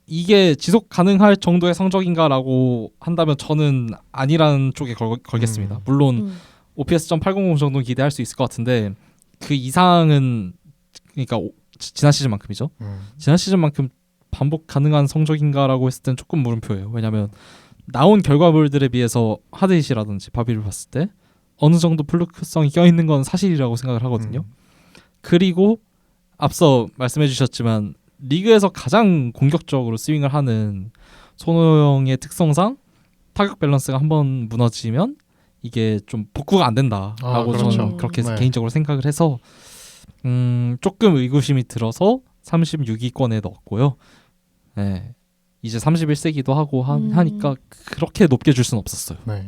Speaker 2: 이게 지속 가능할 정도의 성적인가라고 한다면 저는 아니라는 쪽에 걸겠습니다. 물론 OPS.800 정도는 기대할 수 있을 것 같은데 그 이상은, 그러니까 지난 시즌만큼이죠. 지난 시즌만큼 반복 가능한 성적인가라고 했을 땐 조금 물음표예요. 왜냐하면 나온 결과물들에 비해서 하드hit이라든지 바비를 봤을 때 어느 정도 플루크성이 껴있는 건 사실이라고 생각을 하거든요. 그리고 앞서 말씀해 주셨지만 리그에서 가장 공격적으로 스윙을 하는 손호영의 특성상 타격 밸런스가 한번 무너지면 이게 좀 복구가 안 된다라고
Speaker 3: 그렇죠.
Speaker 2: 저는 그렇게
Speaker 3: 네.
Speaker 2: 개인적으로 생각을 해서 조금 의구심이 들어서 36위권에 넣었고요. 네. 이제 31세기도 하고 하니까 그렇게 높게 줄 수는 없었어요.
Speaker 3: 네.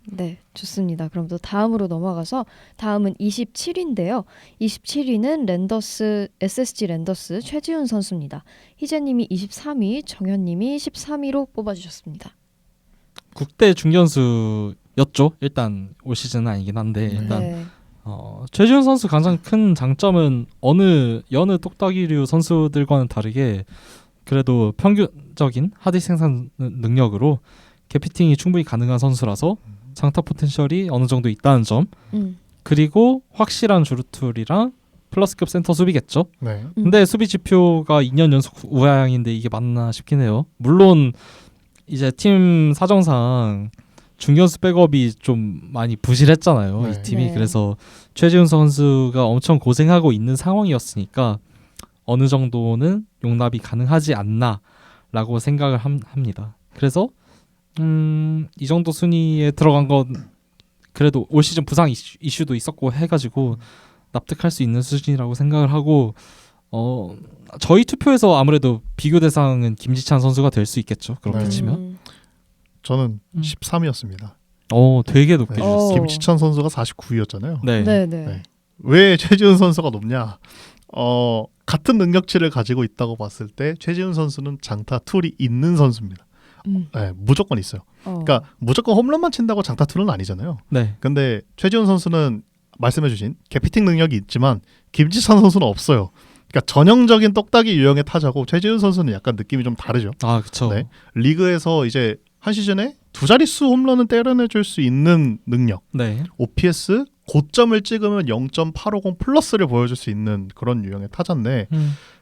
Speaker 1: 네, 좋습니다. 그럼 또 다음으로 넘어가서 다음은 27위인데요. 27위는 SSG 랜더스 최지훈 선수입니다. 희재님이 23위, 정현님이 13위로 뽑아주셨습니다.
Speaker 2: 국대 중견수였죠. 일단 올 시즌은 아니긴 한데 일단
Speaker 1: 네.
Speaker 2: 최지훈 선수 가장 큰 장점은 여느 똑딱이류 선수들과는 다르게 그래도 평균적인 하드 생산 능력으로 개피팅이 충분히 가능한 선수라서 장타 포텐셜이 어느 정도 있다는 점, 그리고 확실한 주루툴이랑 플러스급 센터 수비겠죠.
Speaker 3: 네.
Speaker 2: 근데 수비 지표가 2년 연속 우하향인데 이게 맞나 싶긴 해요. 물론 이제 팀 사정상 중견수 백업이 좀 많이 부실했잖아요.
Speaker 3: 네.
Speaker 2: 이 팀이.
Speaker 1: 네.
Speaker 2: 그래서 최지훈 선수가 엄청 고생하고 있는 상황이었으니까 어느 정도는 용납이 가능하지 않나라고 생각을 합니다. 그래서 이 정도 순위에 들어간 건 그래도 올 시즌 부상 이슈도 있었고 해가지고 납득할 수 있는 수준이라고 생각을 하고 저희 투표에서 아무래도 비교 대상은 김지찬 선수가 될 수 있겠죠. 그렇게
Speaker 3: 네.
Speaker 2: 치면
Speaker 3: 저는
Speaker 2: 음.
Speaker 3: 13위였습니다.
Speaker 2: 되게 높게
Speaker 3: 네.
Speaker 2: 주셨어요.
Speaker 3: 김지찬 선수가 49위였잖아요.
Speaker 2: 네.
Speaker 1: 네, 네.
Speaker 3: 네. 왜 최지훈 선수가 높냐? 같은 능력치를 가지고 있다고 봤을 때 최지훈 선수는 장타 툴이 있는 선수입니다. 네, 무조건 있어요. 그러니까 무조건 홈런만 친다고 장타 툴은 아니잖아요.
Speaker 2: 네.
Speaker 3: 근데 최지훈 선수는 말씀해주신 개피팅 능력이 있지만 김지찬 선수는 없어요. 그러니까 전형적인 똑딱이 유형의 타자고 최지훈 선수는 약간 느낌이 좀 다르죠.
Speaker 2: 아, 그렇죠.
Speaker 3: 네. 리그에서 이제 한 시즌에 두 자릿수 홈런은 때려내줄 수 있는 능력.
Speaker 2: 네.
Speaker 3: OPS 고점을 찍으면 0.850 플러스를 보여줄 수 있는 그런 유형의 타자인데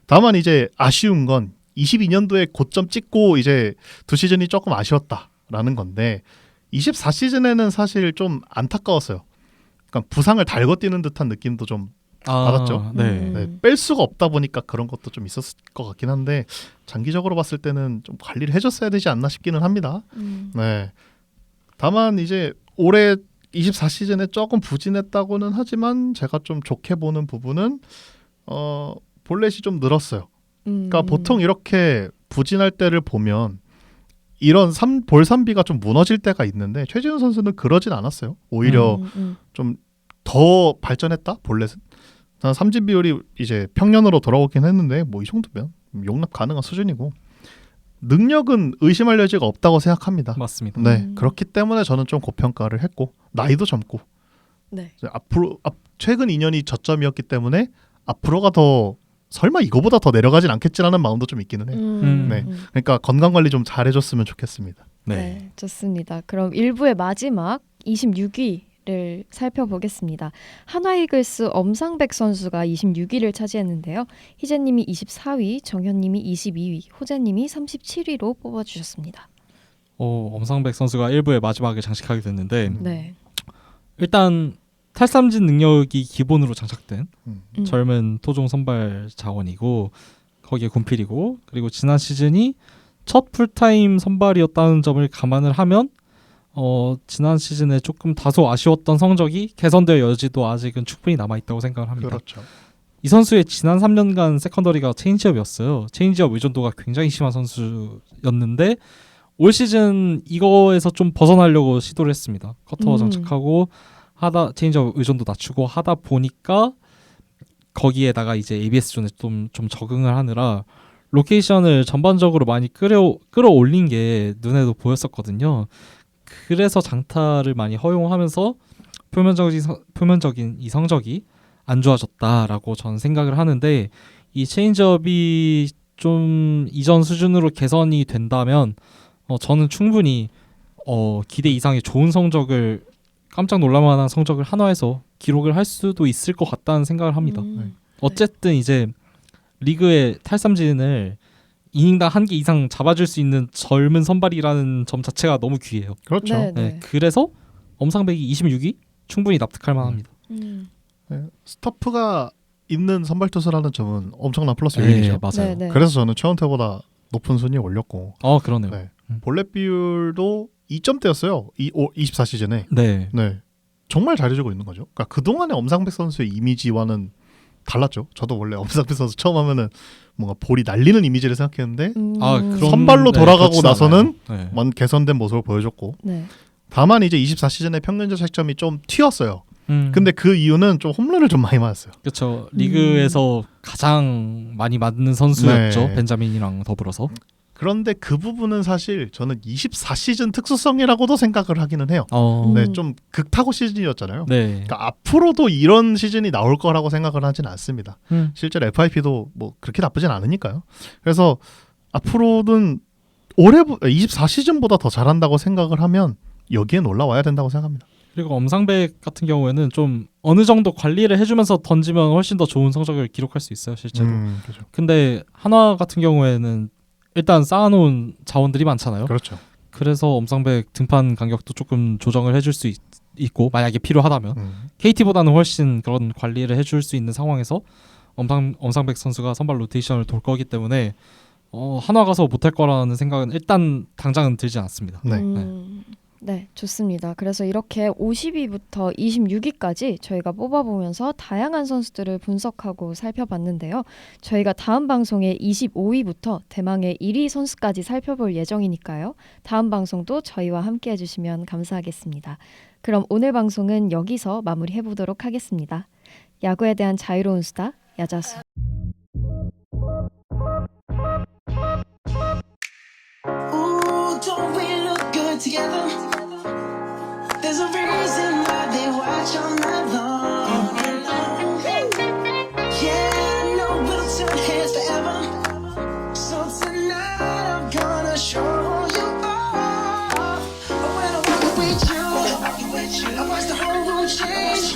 Speaker 3: 다만 이제 아쉬운 건 22년도에 고점 찍고 이제 두 시즌이 조금 아쉬웠다라는 건데 24시즌에는 사실 좀 안타까웠어요. 그러니까 부상을 달고 뛰는 듯한 느낌도 좀 받았죠.
Speaker 2: 네.
Speaker 3: 네, 뺄 수가 없다 보니까 그런 것도 좀 있었을 것 같긴 한데 장기적으로 봤을 때는 좀 관리를 해줬어야 되지 않나 싶기는 합니다. 네. 다만 이제 올해 24시즌에 조금 부진했다고는 하지만 제가 좀 좋게 보는 부분은 볼넷이 좀 늘었어요. 그러니까 보통 이렇게 부진할 때를 보면 이런 볼 3비가 좀 무너질 때가 있는데 최지훈 선수는 그러진 않았어요. 오히려 좀 더 발전했다 볼넷은. 단 삼진 비율이 이제 평년으로 돌아오긴 했는데 뭐 이 정도면 용납 가능한 수준이고 능력은 의심할 여지가 없다고 생각합니다.
Speaker 2: 맞습니다.
Speaker 3: 네, 그렇기 때문에 저는 좀 고평가를 했고 나이도 젊고
Speaker 1: 네.
Speaker 3: 이제 앞으로 최근 2년이 저점이었기 때문에 앞으로가 더 설마 이거보다 더 내려가진 않겠지라는 마음도 좀 있기는 해요. 네. 그러니까 건강 관리 좀 잘해줬으면 좋겠습니다.
Speaker 2: 네.
Speaker 1: 네, 좋습니다. 그럼 1부의 마지막 26위를 살펴보겠습니다. 한화 이글스 엄상백 선수가 26위를 차지했는데요. 희재님이 24위, 정현님이 22위, 호재님이 37위로 뽑아주셨습니다.
Speaker 2: 엄상백 선수가 1부의 마지막에 장식하게 됐는데
Speaker 1: 네.
Speaker 2: 일단 탈삼진 능력이 기본으로 장착된
Speaker 1: 음.
Speaker 2: 젊은 토종 선발 자원이고 거기에 군필이고 그리고 지난 시즌이 첫 풀타임 선발이었다는 점을 감안을 하면 지난 시즌에 조금 다소 아쉬웠던 성적이 개선될 여지도 아직은 충분히 남아있다고 생각을 합니다.
Speaker 3: 그렇죠.
Speaker 2: 이 선수의 지난 3년간 세컨더리가 체인지업이었어요. 체인지업 의존도가 굉장히 심한 선수였는데 올 시즌 이거에서 좀 벗어나려고 시도를 했습니다. 커터 장착하고 하다 체인지업 의존도 낮추고 하다 보니까 거기에다가 이제 ABS 존에 좀 적응을 하느라 로케이션을 전반적으로 많이 끌어올린 게 눈에도 보였었거든요. 그래서 장타를 많이 허용하면서 표면적인 이 성적이 안 좋아졌다라고 저는 생각을 하는데 이 체인지업이 좀 이전 수준으로 개선이 된다면 저는 충분히 기대 이상의 좋은 성적을 깜짝 놀랄만한 성적을 한화에서 기록을 할 수도 있을 것 같다는 생각을 합니다. 어쨌든 이제 리그의 탈삼진을 이닝당 1개 이상 잡아줄 수 있는 젊은 선발이라는 점 자체가 너무 귀해요.
Speaker 3: 그렇죠.
Speaker 1: 네.
Speaker 2: 네, 그래서 엄상백이 26위 충분히 납득할 만합니다.
Speaker 3: 네, 스토프가 있는 선발 투수라는 점은 엄청난 플러스
Speaker 2: 네,
Speaker 3: 요인이죠.
Speaker 2: 맞아요.
Speaker 1: 네.
Speaker 3: 그래서 저는 최원태보다 높은 순위에 올렸고
Speaker 2: 그러네요.
Speaker 3: 네. 볼넷 비율도 2점대였어요. 24시즌에.
Speaker 2: 네.
Speaker 3: 네. 정말 잘해주고 있는 거죠. 그러니까 그동안의 엄상백 선수의 이미지와는 달랐죠. 저도 원래 엄상백 선수 처음 하면은 뭔가 볼이 날리는 이미지를 생각했는데
Speaker 2: 그런-
Speaker 3: 선발로 돌아가고
Speaker 2: 그렇진
Speaker 3: 나서는
Speaker 2: 않아요. 네.
Speaker 3: 먼 개선된 모습을 보여줬고
Speaker 1: 네.
Speaker 3: 다만 이제 24시즌의 평균 자책점이 좀 튀었어요.
Speaker 2: 음.
Speaker 3: 근데 그 이유는 좀 홈런을 좀 많이 맞았어요.
Speaker 2: 그렇죠. 리그에서 가장 많이 맞는 선수였죠.
Speaker 3: 네.
Speaker 2: 벤자민이랑 더불어서.
Speaker 3: 그런데 그 부분은 사실 저는 24시즌 특수성이라고도 생각을 하기는 해요. 네, 좀 극타고 시즌이었잖아요.
Speaker 2: 네.
Speaker 3: 그러니까 앞으로도 이런 시즌이 나올 거라고 생각을 하진 않습니다. 실제로 FIP도 뭐 그렇게 나쁘진 않으니까요. 그래서 앞으로는 올해 24시즌보다 더 잘한다고 생각을 하면 여기엔 올라와야 된다고 생각합니다.
Speaker 2: 그리고 엄상백 같은 경우에는 좀 어느 정도 관리를 해주면서 던지면 훨씬 더 좋은 성적을 기록할 수 있어요, 실제로.
Speaker 3: 그렇죠.
Speaker 2: 근데 한화 같은 경우에는 일단 쌓아놓은 자원들이 많잖아요.
Speaker 3: 그렇죠.
Speaker 2: 그래서 엄상백 등판 간격도 조금 조정을 해줄 수 있고 만약에 필요하다면 KT보다는 훨씬 그런 관리를 해줄 수 있는 상황에서 엄상백 선수가 선발 로테이션을 돌 거기 때문에 한화 가서 못할 거라는 생각은 일단 당장은 들지 않습니다.
Speaker 3: 네.
Speaker 1: 네, 좋습니다. 그래서 이렇게 50위부터 26위까지 저희가 뽑아보면서 다양한 선수들을 분석하고 살펴봤는데요. 저희가 다음 방송에 25위부터 대망의 1위 선수까지 살펴볼 예정이니까요. 다음 방송도 저희와 함께 해주시면 감사하겠습니다. 그럼 오늘 방송은 여기서 마무리해보도록 하겠습니다. 야구에 대한 자유로운 수다, 야자수.
Speaker 4: Ooh, don't we look good together? There's a reason why they watch all night long. Yeah, no, we'll turn heads forever. So tonight I'm gonna show you all. When I walk with you, I watch the whole room change.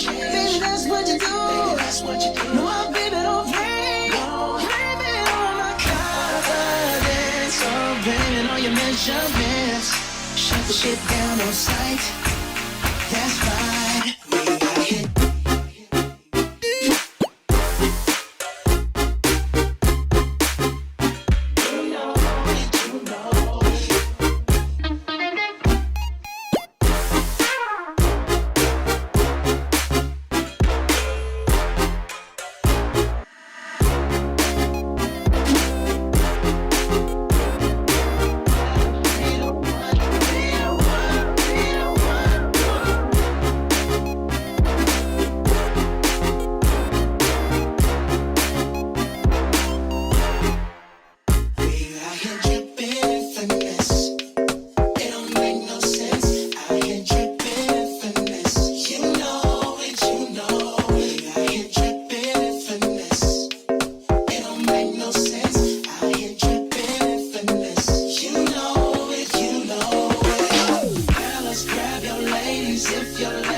Speaker 4: Baby, that's what you do. No, my baby don't play. Blame it on my confidence. So blame it on your measurements. Shut the shit down on sight. That's right. We got hit. If you're